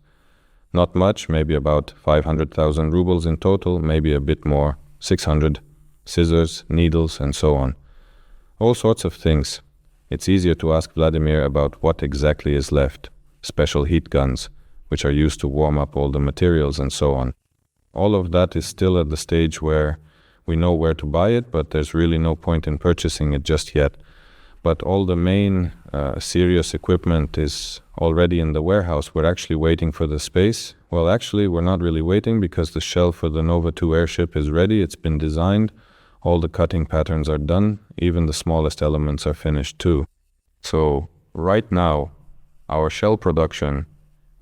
Speaker 1: Not much, maybe about 500,000 rubles in total, maybe a bit more, 600. Scissors, needles, and so on. All sorts of things. It's easier to ask Vladimir about what exactly is left. Special heat guns, which are used to warm up all the materials and so on. All of that is still at the stage where we know where to buy it, but there's really no point in purchasing it just yet. But all the main serious equipment is already in the warehouse. We're actually waiting for the space. Well, actually, we're not really waiting because the shell for the Nova 2 airship is ready. It's been designed. All the cutting patterns are done. Even the smallest elements are finished too. So right now, our shell production,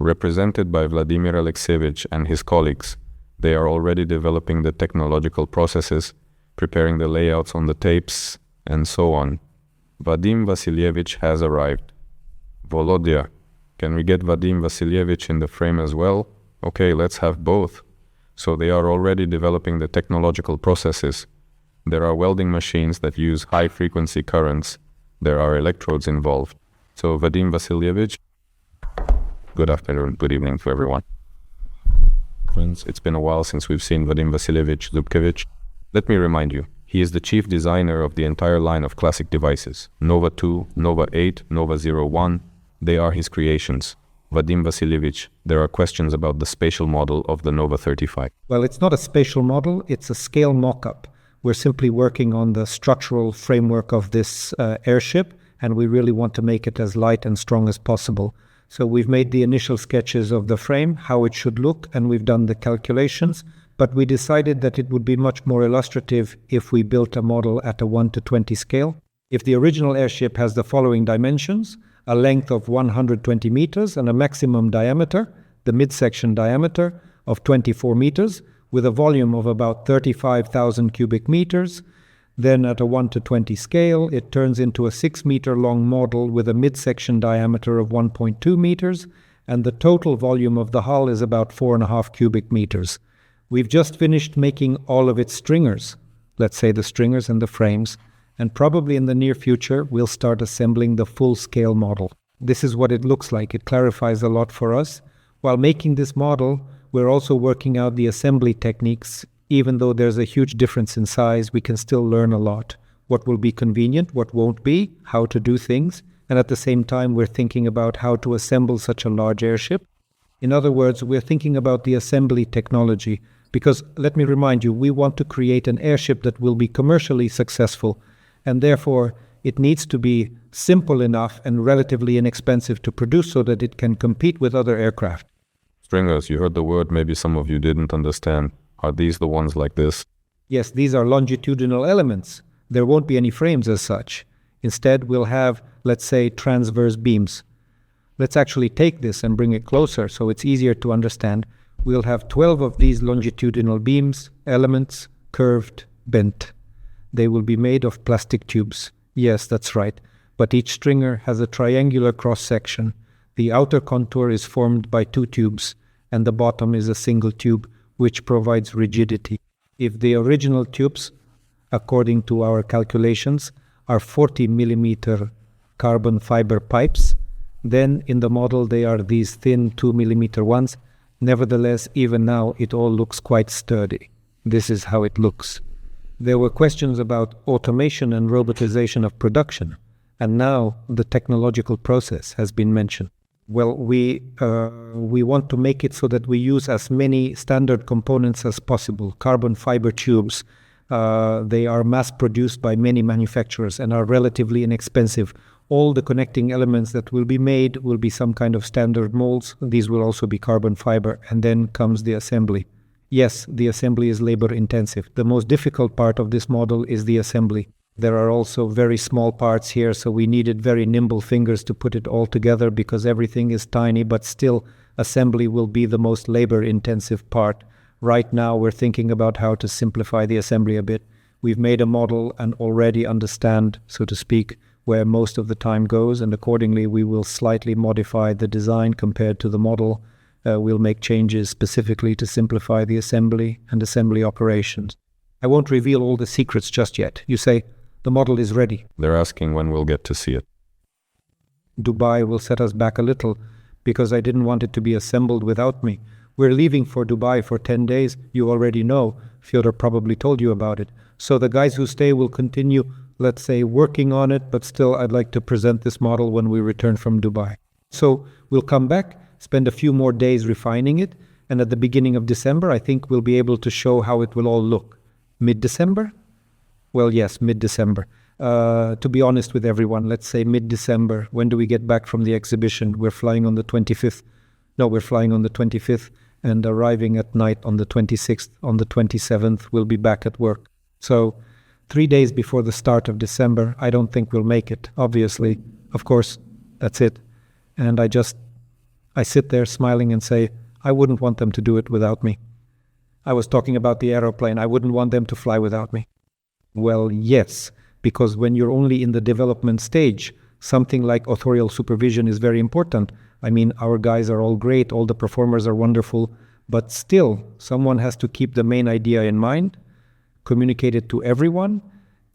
Speaker 1: represented by Vladimir Alexeyevich and his colleagues, they are already developing the technological processes, preparing the layouts on the tapes, and so on. Vadim Vasilyevich has arrived. Volodya, can we get Vadim Vasilyevich in the frame as well? Okay, let's have both. So they are already developing the technological processes. There are welding machines that use high-frequency currents. There are electrodes involved. So Vadim Vasilyevich, good afternoon, good evening to everyone. Friends, it's been a while since we've seen Vadim Vasilyevich Zubkevich. Let me remind you, he is the chief designer of the entire line of classic devices. Nova 2, Nova 8, Nova 01, they are his creations. Vadim Vasilyevich, there are questions about the spatial model of the Nova 35.
Speaker 2: Well, it's not a spatial model, it's a scale mock-up. We're simply working on the structural framework of this airship, and we really want to make it as light and strong as possible. So we've made the initial sketches of the frame, how it should look, and we've done the calculations, but we decided that it would be much more illustrative if we built a model at a 1:20 scale. If the original airship has the following dimensions, a length of 120 meters and a maximum diameter, the midsection diameter of 24 meters, with a volume of about 35,000 cubic meters. Then at a 1:20 scale, it turns into a 6-meter-long model with a midsection diameter of 1.2 meters, and the total volume of the hull is about 4.5 cubic meters. We've just finished making all of its stringers, let's say the stringers and the frames, and probably in the near future, we'll start assembling the full-scale model. This is what it looks like. It clarifies a lot for us. While making this model, we're also working out the assembly techniques. Even though there's a huge difference in size, we can still learn a lot. What will be convenient, what won't be, how to do things, and at the same time we're thinking about how to assemble such a large airship. In other words, we're thinking about the assembly technology, Because let me remind you, we want to create an airship that will be commercially successful, and therefore it needs to be simple enough and relatively inexpensive to produce so that it can compete with other aircraft.
Speaker 1: Stringers, you heard the word maybe some of you didn't understand. Are these the ones like this?
Speaker 2: Yes, these are longitudinal elements. There won't be any frames as such. Instead, we'll have, let's say, transverse beams. Let's actually take this and bring it closer so it's easier to understand. We'll have 12 of these longitudinal beams, elements, curved, bent. They will be made of plastic tubes. Yes, that's right. But each stringer has a triangular cross-section. The outer contour is formed by 2 tubes, and the bottom is a single tube, which provides rigidity. If the original tubes, according to our calculations, are 40 millimeter carbon fiber pipes, then in the model they are these thin 2 millimeter ones. Nevertheless, even now it all looks quite sturdy. This is how it looks. There were questions about automation and robotization of production, and now the technological process has been mentioned. Well, we want to make it so that we use as many standard components as possible. Carbon fiber tubes, they are mass-produced by many manufacturers and are relatively inexpensive. All the connecting elements that will be made will be some kind of standard molds. These will also be carbon fiber, and then comes the assembly. Yes, the assembly is labor-intensive. The most difficult part of this model is the assembly. There are also very small parts here, so we needed very nimble fingers to put it all together because everything is tiny, but still assembly will be the most labor-intensive part. Right now we're thinking about how to simplify the assembly a bit. We've made a model and already understand, so to speak, where most of the time goes, and accordingly we will slightly modify the design compared to the model. We'll make changes specifically to simplify the assembly and assembly operations. I won't reveal all the secrets just yet. You say, the model is ready.
Speaker 1: They're asking when we'll get to see it.
Speaker 2: Dubai will set us back a little because I didn't want it to be assembled without me. We're leaving for Dubai for 10 days. You already know. Fedor probably told you about it. So the guys who stay will continue, let's say, working on it, but still I'd like to present this model when we return from Dubai. So we'll come back, spend a few more days refining it, and at the beginning of December, I think we'll be able to show how it will all look. Mid-December? Well, yes, mid-December. To be honest with everyone, let's say mid-December. When do we get back from the exhibition? We're flying on the 25th. No, we're flying on the 25th and arriving at night on the 26th. On the 27th, we'll be back at work. So 3 days before the start of December, I don't think we'll make it, obviously. Of course, that's it. And I sit there smiling and say, I wouldn't want them to do it without me. I was talking about the aeroplane. I wouldn't want them to fly without me. Well, yes, because when you're only in the development stage, something like authorial supervision is very important. I mean, our guys are all great, all the performers are wonderful, but still, someone has to keep the main idea in mind, communicate it to everyone,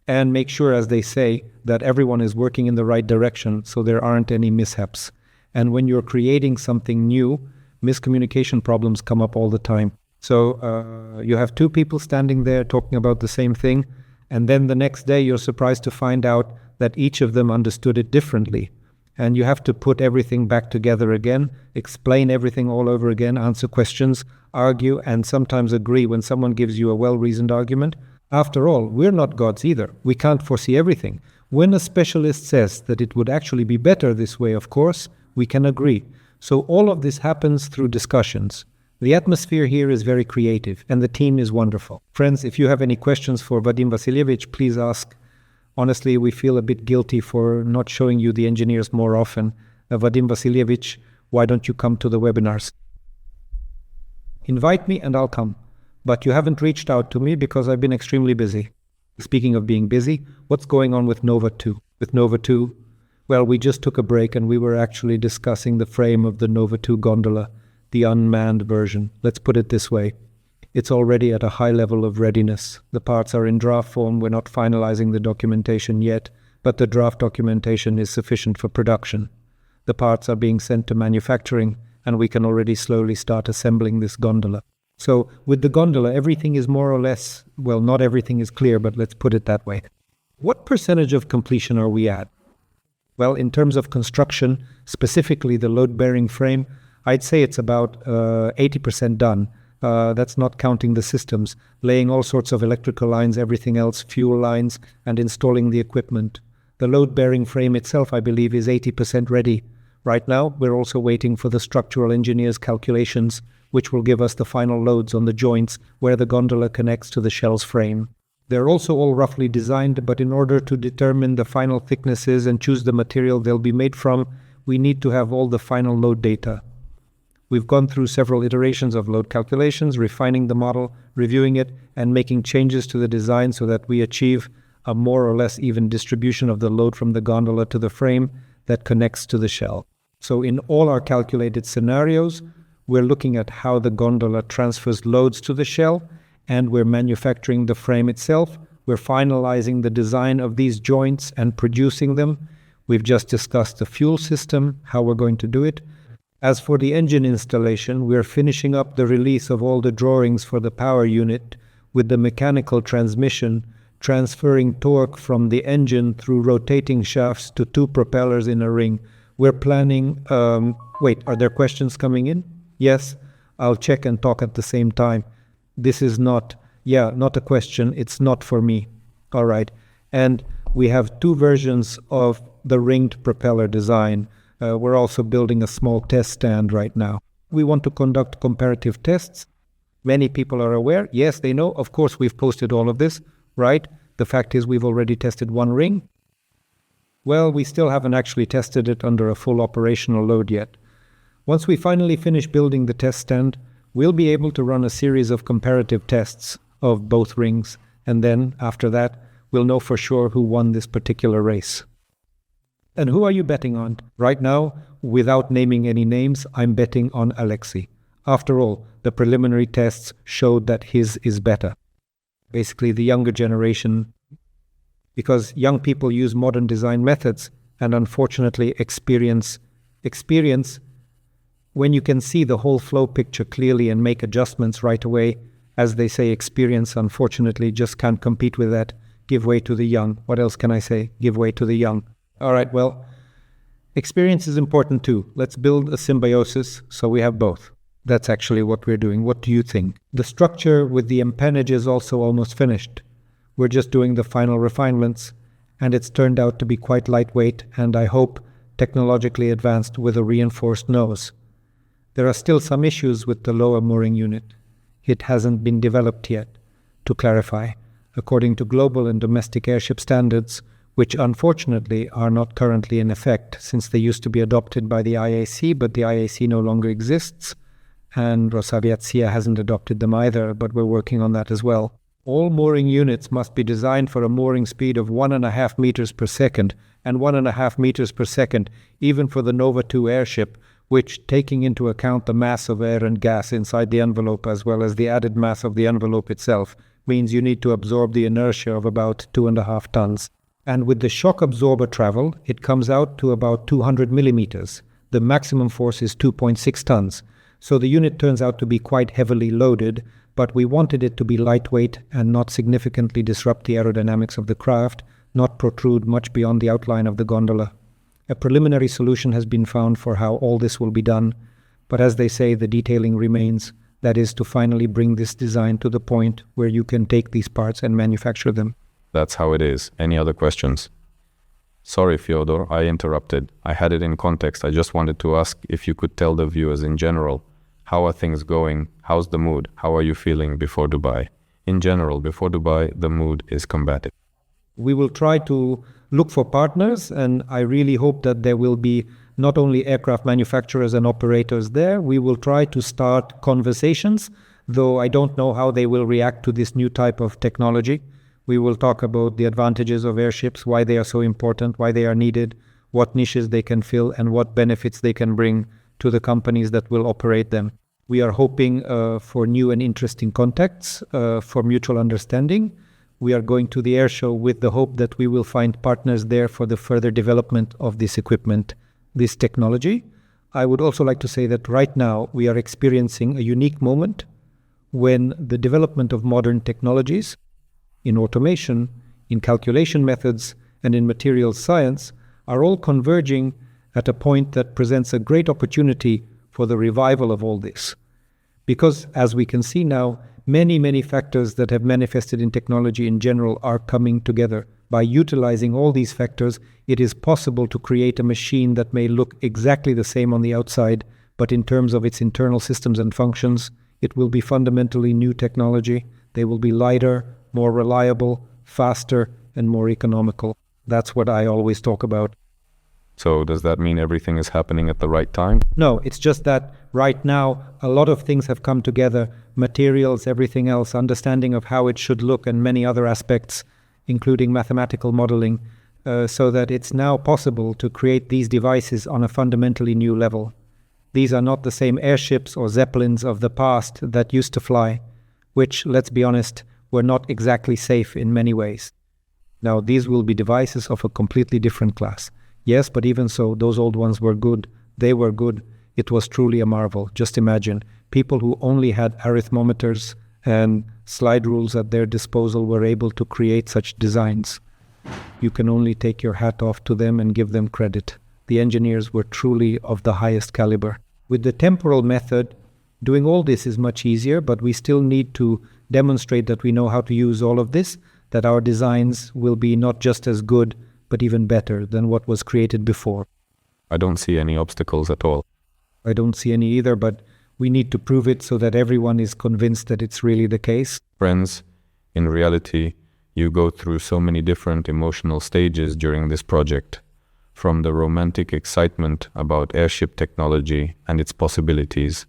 Speaker 2: and make sure, as they say, that everyone is working in the right direction so there aren't any mishaps. And when you're creating something new, miscommunication problems come up all the time. So you have 2 people standing there talking about the same thing, and then the next day you're surprised to find out that each of them understood it differently. And you have to put everything back together again, explain everything all over again, answer questions, argue, and sometimes agree when someone gives you a well-reasoned argument. After all, we're not gods either. We can't foresee everything. When a specialist says that it would actually be better this way, of course, we can agree. So all of this happens through discussions. The atmosphere here is very creative, and the team is wonderful. Friends, if you have any questions for Vadim Vasilievich, please ask. Honestly, we feel a bit guilty for not showing you the engineers more often. Vadim Vasilievich, why don't you come to the webinars? Invite me and I'll come. But you haven't reached out to me because I've been extremely busy. Speaking of being busy, what's going on with Nova 2? With Nova 2, well, we just took a break and we were actually discussing the frame of the Nova 2 gondola, the unmanned version. Let's put it this way. It's already at a high level of readiness. The parts are in draft form. We're not finalizing the documentation yet, but the draft documentation is sufficient for production. The parts are being sent to manufacturing, and we can already slowly start assembling this gondola. So with the gondola, everything is more or less, well, not everything is clear, but let's put it that way. What percentage of completion are we at? Well, in terms of construction, specifically the load-bearing frame, I'd say it's about 80% done. That's not counting the systems, laying all sorts of electrical lines, everything else, fuel lines, and installing the equipment. The load-bearing frame itself, I believe, is 80% ready. Right now, we're also waiting for the structural engineer's calculations, which will give us the final loads on the joints where the gondola connects to the shell's frame. They're also all roughly designed, but in order to determine the final thicknesses and choose the material they'll be made from, we need to have all the final load data. We've gone through several iterations of load calculations, refining the model, reviewing it, and making changes to the design so that we achieve a more or less even distribution of the load from the gondola to the frame that connects to the shell. So in all our calculated scenarios, we're looking at how the gondola transfers loads to the shell, and we're manufacturing the frame itself. We're finalizing the design of these joints and producing them. We've just discussed the fuel system, how we're going to do it. As for the engine installation, we're finishing up the release of all the drawings for the power unit with the mechanical transmission, transferring torque from the engine through rotating shafts to 2 propellers in a ring. We're planning... Wait, are there questions coming in? Yes, I'll check and talk at the same time. This is not a question. It's not for me. All right. And we have 2 versions of the ringed propeller design. We're also building a small test stand right now. We want to conduct comparative tests. Many people are aware. Yes, they know. Of course, we've posted all of this, right? The fact is we've already tested 1 ring. Well, we still haven't actually tested it under a full operational load yet. Once we finally finish building the test stand, we'll be able to run a series of comparative tests of both rings, and then, after that, we'll know for sure who won this particular race. And who are you betting on? Right now, without naming any names, I'm betting on Alexei. After all, the preliminary tests showed that his is better. Basically, the younger generation, because young people use modern design methods and unfortunately experience when you can see the whole flow picture clearly and make adjustments right away. As they say, experience unfortunately just can't compete with that. Give way to the young. What else can I say? Give way to the young. All right, well, experience is important too. Let's build a symbiosis so we have both. That's actually what we're doing. What do you think? The structure with the empennage is also almost finished. We're just doing the final refinements, and it's turned out to be quite lightweight and, I hope, technologically advanced with a reinforced nose. There are still some issues with the lower mooring unit. It hasn't been developed yet. To clarify, according to global and domestic airship standards, which unfortunately are not currently in effect since they used to be adopted by the IAC, but the IAC no longer exists, and Rosaviația hasn't adopted them either, but we're working on that as well. All mooring units must be designed for a mooring speed of 1.5 meters per second, and 1.5 meters per second even for the Nova 2 airship, which, taking into account the mass of air and gas inside the envelope as well as the added mass of the envelope itself, means you need to absorb the inertia of about 2.5 tons. And with the shock absorber travel, it comes out to about 200 millimeters. The maximum force is 2.6 tons. So the unit turns out to be quite heavily loaded, but we wanted it to be lightweight and not significantly disrupt the aerodynamics of the craft, not protrude much beyond the outline of the gondola. A preliminary solution has been found for how all this will be done, but as they say, the detailing remains. That is to finally bring this design to the point where you can take these parts and manufacture them.
Speaker 1: That's how it is. Any other questions? Sorry, Fedor, I interrupted. I had it in context. I just wanted to ask if you could tell the viewers in general, how are things going? How's the mood? How are you feeling before Dubai? In general, before Dubai, the mood is combative.
Speaker 2: We will try to look for partners, and I really hope that there will be not only aircraft manufacturers and operators there. We will try to start conversations, though I don't know how they will react to this new type of technology. We will talk about the advantages of airships, why they are so important, why they are needed, what niches they can fill, and what benefits they can bring to the companies that will operate them. We are hoping for new and interesting contacts, for mutual understanding. We are going to the air show with the hope that we will find partners there for the further development of this equipment, this technology. I would also like to say that right now we are experiencing a unique moment when the development of modern technologies in automation, in calculation methods, and in materials science are all converging at a point that presents a great opportunity for the revival of all this. Because, as we can see now, many factors that have manifested in technology in general are coming together. By utilizing all these factors, it is possible to create a machine that may look exactly the same on the outside, but in terms of its internal systems and functions, it will be fundamentally new technology. They will be lighter, more reliable, faster, and more economical. That's what I always talk about.
Speaker 1: So does that mean everything is happening at the right time?
Speaker 2: No, it's just that right now a lot of things have come together, materials, everything else, understanding of how it should look, and many other aspects, including mathematical modeling, so that it's now possible to create these devices on a fundamentally new level. These are not the same airships or zeppelins of the past that used to fly, which, let's be honest, were not exactly safe in many ways. Now, these will be devices of a completely different class. Yes, but even so, those old ones were good. They were good. It was truly a marvel. Just imagine, people who only had arithmometers and slide rules at their disposal were able to create such designs. You can only take your hat off to them and give them credit. The engineers were truly of the highest caliber. With the temporal method, doing all this is much easier, but we still need to demonstrate that we know how to use all of this, that our designs will be not just as good, but even better than what was created before.
Speaker 1: I don't see any obstacles at all.
Speaker 2: I don't see any either, but we need to prove it so that everyone is convinced that it's really the case.
Speaker 1: Friends, in reality, you go through so many different emotional stages during this project. From the romantic excitement about airship technology and its possibilities,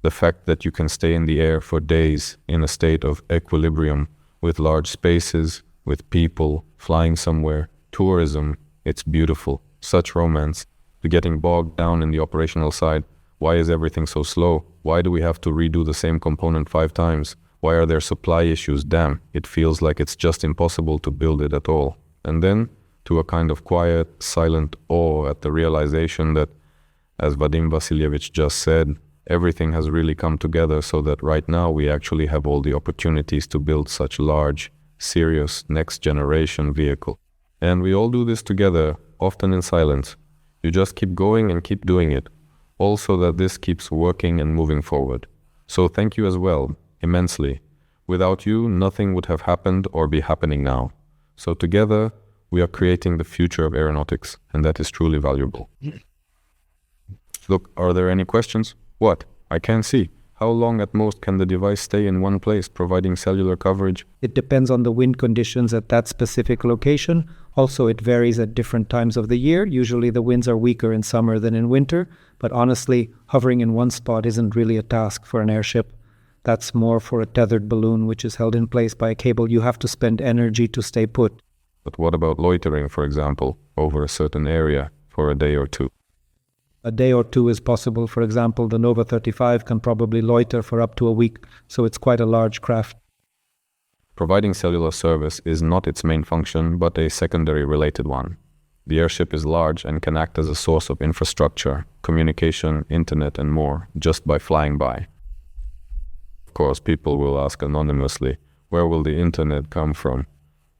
Speaker 1: the fact that you can stay in the air for days in a state of equilibrium with large spaces, with people flying somewhere, tourism, it's beautiful, such romance, to getting bogged down in the operational side. Why is everything so slow? Why do we have to redo the same component 5 times? Why are there supply issues? Damn, it feels like it's just impossible to build it at all. And then, to a kind of quiet, silent awe at the realization that, as Vadim Vasilyevich just said, everything has really come together so that right now we actually have all the opportunities to build such large, serious, next-generation vehicle. And we all do this together, often in silence. You just keep going and keep doing it, also that this keeps working and moving forward. So thank you as well, immensely. Without you, nothing would have happened or be happening now. So together, we are creating the future of aeronautics, and that is truly valuable. Look, are there any questions? What? I can't see. How long at most can the device stay in one place, providing cellular coverage?
Speaker 2: It depends on the wind conditions at that specific location. Also, it varies at different times of the year. Usually the winds are weaker in summer than in winter, but honestly, hovering in one spot isn't really a task for an airship. That's more for a tethered balloon, which is held in place by a cable. You have to spend energy to stay put.
Speaker 1: But what about loitering, for example, over a certain area for a day or two?
Speaker 2: A day or two is possible. For example, the Nova 35 can probably loiter for up to a week, so it's quite a large craft.
Speaker 1: Providing cellular service is not its main function, but a secondary related one. The airship is large and can act as a source of infrastructure, communication, internet, and more, just by flying by. Of course, people will ask anonymously, where will the internet come from?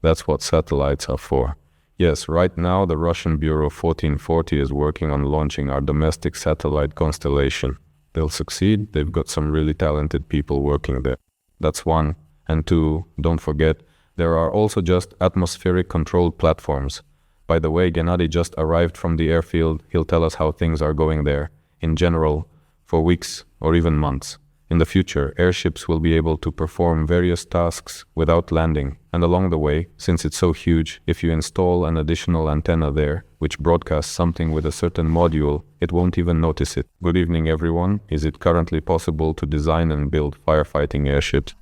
Speaker 1: That's what satellites are for. Yes, right now the Russian Bureau 1440 is working on launching our domestic satellite constellation. They'll succeed, they've got some really talented people working there. That's one. And two, don't forget, there are also just atmospheric controlled platforms. By the way, Gennady just arrived from the airfield. He'll tell us how things are going there, in general, for weeks or even months. In the future, airships will be able to perform various tasks without landing, and along the way, since it's so huge, if you install an additional antenna there, which broadcasts something with a certain module, it won't even notice it. Good evening, everyone. Is it currently possible to design and build firefighting airships?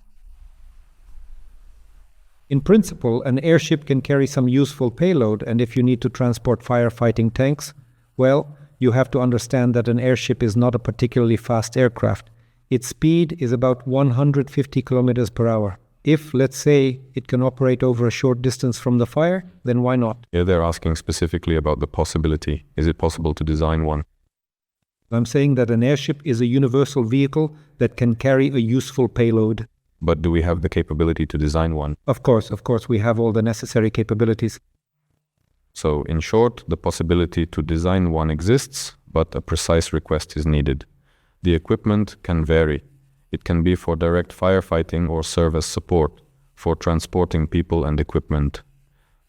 Speaker 2: In principle, an airship can carry some useful payload, and if you need to transport firefighting tanks, well, you have to understand that an airship is not a particularly fast aircraft. Its speed is about 150 kilometers per hour. If, let's say, it can operate over a short distance from the fire, then why not?
Speaker 1: Yeah, they're asking specifically about the possibility. Is it possible to design one?
Speaker 2: I'm saying that an airship is a universal vehicle that can carry a useful payload.
Speaker 1: But do we have the capability to design one?
Speaker 2: Of course, we have all the necessary capabilities.
Speaker 1: So, in short, the possibility to design one exists, but a precise request is needed. The equipment can vary. It can be for direct firefighting or service support, for transporting people and equipment.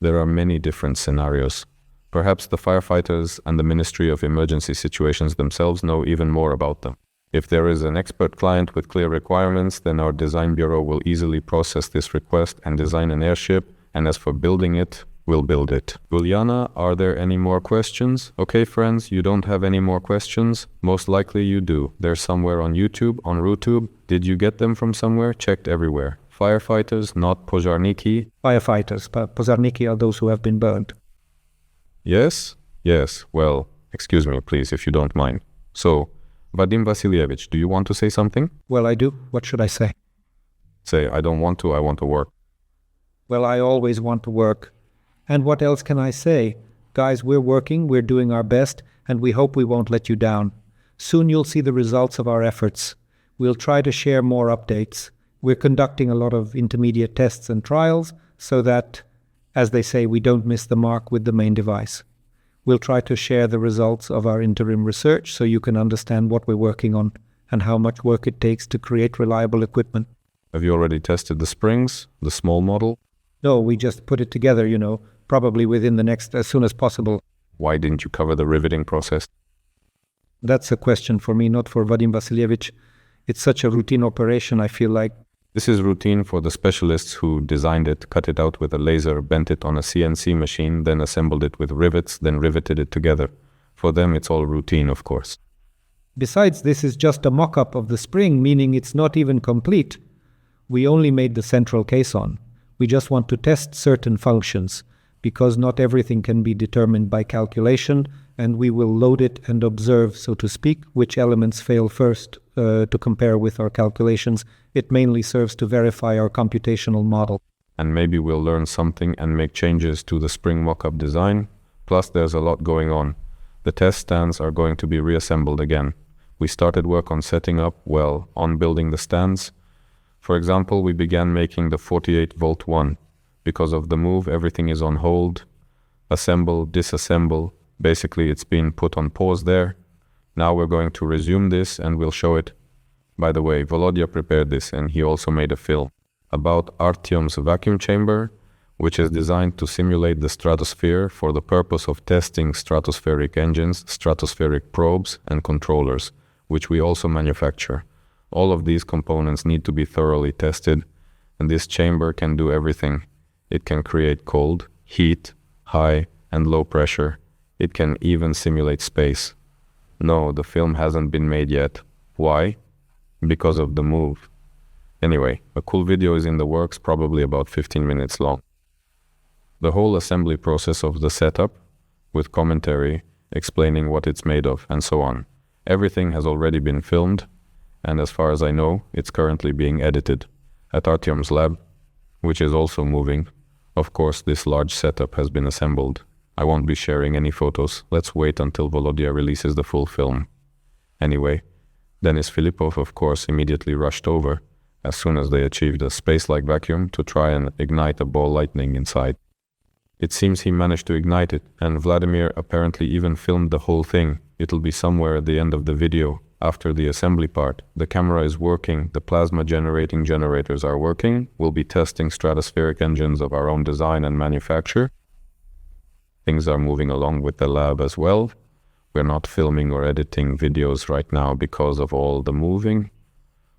Speaker 1: There are many different scenarios. Perhaps the firefighters and the Ministry of Emergency Situations themselves know even more about them. If there is an expert client with clear requirements, then our design bureau will easily process this request and design an airship, and as for building it, we'll build it. Uliana, are there any more questions? Okay, friends, you don't have any more questions? Most likely you do. They're somewhere on YouTube, on RuTube. Did you get them from somewhere? Checked everywhere. Firefighters, not pożarniki.
Speaker 2: Firefighters, but pożarniki are those who have been burned.
Speaker 1: Yes? Yes. Well, excuse me, please, if you don't mind. So, Vadim Vasilyevich, do you want to say something?
Speaker 2: Well, I do. What should I say?
Speaker 1: Say, I don't want to, I want to work.
Speaker 2: Well, I always want to work. And what else can I say? Guys, we're working, we're doing our best, and we hope we won't let you down. Soon you'll see the results of our efforts. We'll try to share more updates. We're conducting a lot of intermediate tests and trials so that, as they say, we don't miss the mark with the main device. We'll try to share the results of our interim research so you can understand what we're working on and how much work it takes to create reliable equipment.
Speaker 1: Have you already tested the springs, the small model?
Speaker 2: No, we just put it together, probably within the next, as soon as possible.
Speaker 1: Why didn't you cover the riveting process?
Speaker 2: That's a question for me, not for Vadim Vasilyevich. It's such a routine operation, I feel like.
Speaker 1: This is routine for the specialists who designed it, cut it out with a laser, bent it on a CNC machine, then assembled it with rivets, then riveted it together. For them, it's all routine, of course.
Speaker 2: Besides, this is just a mock-up of the spring, meaning it's not even complete. We only made the central caisson. We just want to test certain functions, because not everything can be determined by calculation, and we will load it and observe, so to speak, which elements fail first to compare with our calculations. It mainly serves to verify our computational model.
Speaker 1: And maybe we'll learn something and make changes to the spring mock-up design. Plus, there's a lot going on. The test stands are going to be reassembled again. We started work on setting up, on building the stands. For example, we began making the 48-volt one. Because of the move, everything is on hold. Assemble, disassemble. Basically, it's been put on pause there. Now we're going to resume this and we'll show it. By the way, Volodya prepared this and he also made a film about Artyom's vacuum chamber, which is designed to simulate the stratosphere for the purpose of testing stratospheric engines, stratospheric probes, and controllers, which we also manufacture. All of these components need to be thoroughly tested, and this chamber can do everything. It can create cold, heat, high, and low pressure. It can even simulate space. No, the film hasn't been made yet. Why? Because of the move. Anyway, a cool video is in the works, probably about 15 minutes long. The whole assembly process of the setup, with commentary, explaining what it's made of, and so on. Everything has already been filmed, and as far as I know, it's currently being edited at Artyom's lab, which is also moving. Of course, this large setup has been assembled. I won't be sharing any photos. Let's wait until Volodya releases the full film. Anyway, Denis Filipov, of course, immediately rushed over, as soon as they achieved a space-like vacuum, to try and ignite a ball lightning inside. It seems he managed to ignite it, and Vladimir apparently even filmed the whole thing. It'll be somewhere at the end of the video, after the assembly part. The camera is working, the plasma-generating generators are working. We'll be testing stratospheric engines of our own design and manufacture. Things are moving along with the lab as well. We're not filming or editing videos right now because of all the moving.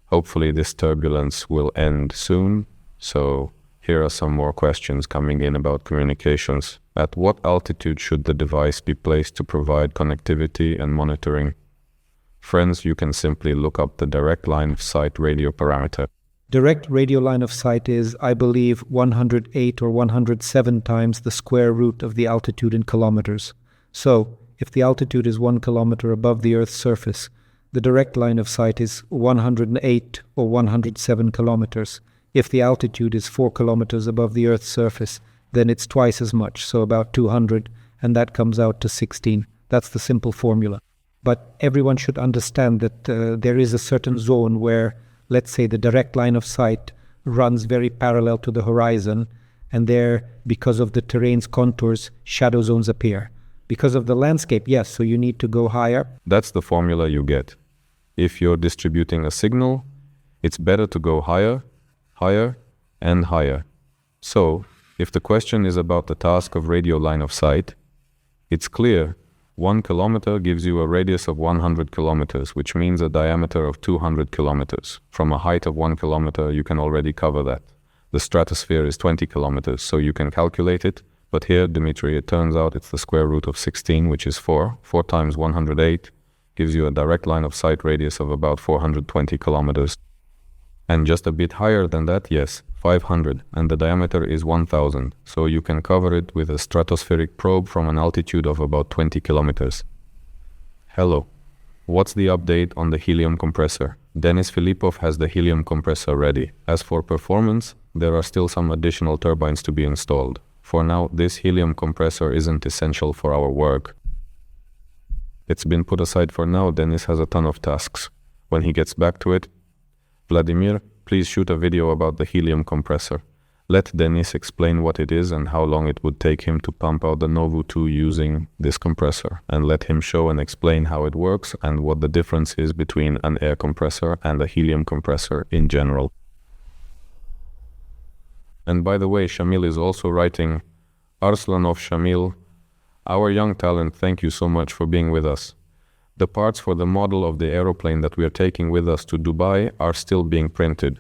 Speaker 1: Hopefully this turbulence will end soon. So here are some more questions coming in about communications. At what altitude should the device be placed to provide connectivity and monitoring? Friends, you can simply look up the direct line of sight radio parameter.
Speaker 2: Direct radio line of sight is, I believe, 108 or 107 times the square root of the altitude in kilometers. So, if the altitude is 1 kilometer above the Earth's surface, the direct line of sight is 108 or 107 kilometers. If the altitude is 4 kilometers above the Earth's surface, then it's twice as much, so about 200, and that comes out to 16. That's the simple formula. But everyone should understand that there is a certain zone where, let's say, the direct line of sight runs very parallel to the horizon, and there, because of the terrain's contours, shadow zones appear. Because of the landscape, yes, so you need to go higher.
Speaker 1: That's the formula you get. If you're distributing a signal, It's better to go higher, higher, and higher. So, if the question is about the task of radio line of sight, it's clear 1 kilometer gives you a radius of 100 kilometers, which means a diameter of 200 kilometers. From a height of 1 kilometer, you can already cover that. The stratosphere is 20 kilometers, so you can calculate it. But here, Dmitry, it turns out it's the square root of 16, which is 4. 4 times 108 gives you a direct line of sight radius of about 420 kilometers. And just a bit higher than that, yes, 500, and the diameter is 1000, so you can cover it with a stratospheric probe from an altitude of about 20 kilometers. Hello. What's the update on the helium compressor? Denis Filipov has the helium compressor ready. As for performance, there are still some additional turbines to be installed. For now, this helium compressor isn't essential for our work. It's been put aside for now. Denis has a ton of tasks. When he gets back to it, Vladimir, please shoot a video about the helium compressor. Let Denis explain what it is and how long it would take him to pump out the Novu 2 using this compressor, and let him show and explain how it works and what the difference is between an air compressor and a helium compressor in general. And by the way, Shamil is also writing, Arslanov Shamil, our young talent, thank you so much for being with us. The parts for the model of the aeroplane that we are taking with us to Dubai are still being printed.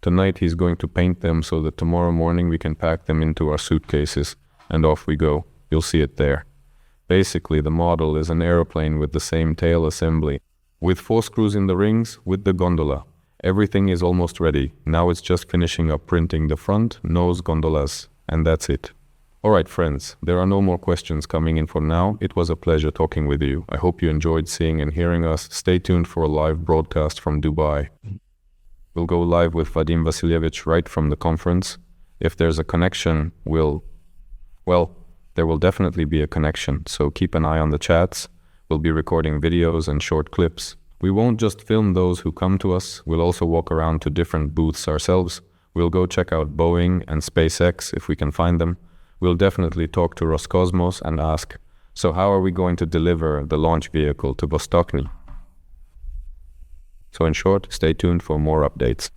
Speaker 1: Tonight he's going to paint them so that tomorrow morning we can pack them into our suitcases, and off we go. You'll see it there. Basically, the model is an aeroplane with the same tail assembly, with 4 screws in the rings, with the gondola. Everything is almost ready. Now it's just finishing up printing the front, nose gondolas, and that's it. Alright friends, there are no more questions coming in for now. It was a pleasure talking with you. I hope you enjoyed seeing and hearing us. Stay tuned for a live broadcast from Dubai. We'll go live with Vadim Vasilyevich right from the conference. If there's a connection, there will definitely be a connection, so keep an eye on the chats. We'll be recording videos and short clips. We won't just film those who come to us, we'll also walk around to different booths ourselves. We'll go check out Boeing and SpaceX if we can find them. We'll definitely talk to Roscosmos and ask, so how are we going to deliver the launch vehicle to Vostokny? So in short, stay tuned for more updates.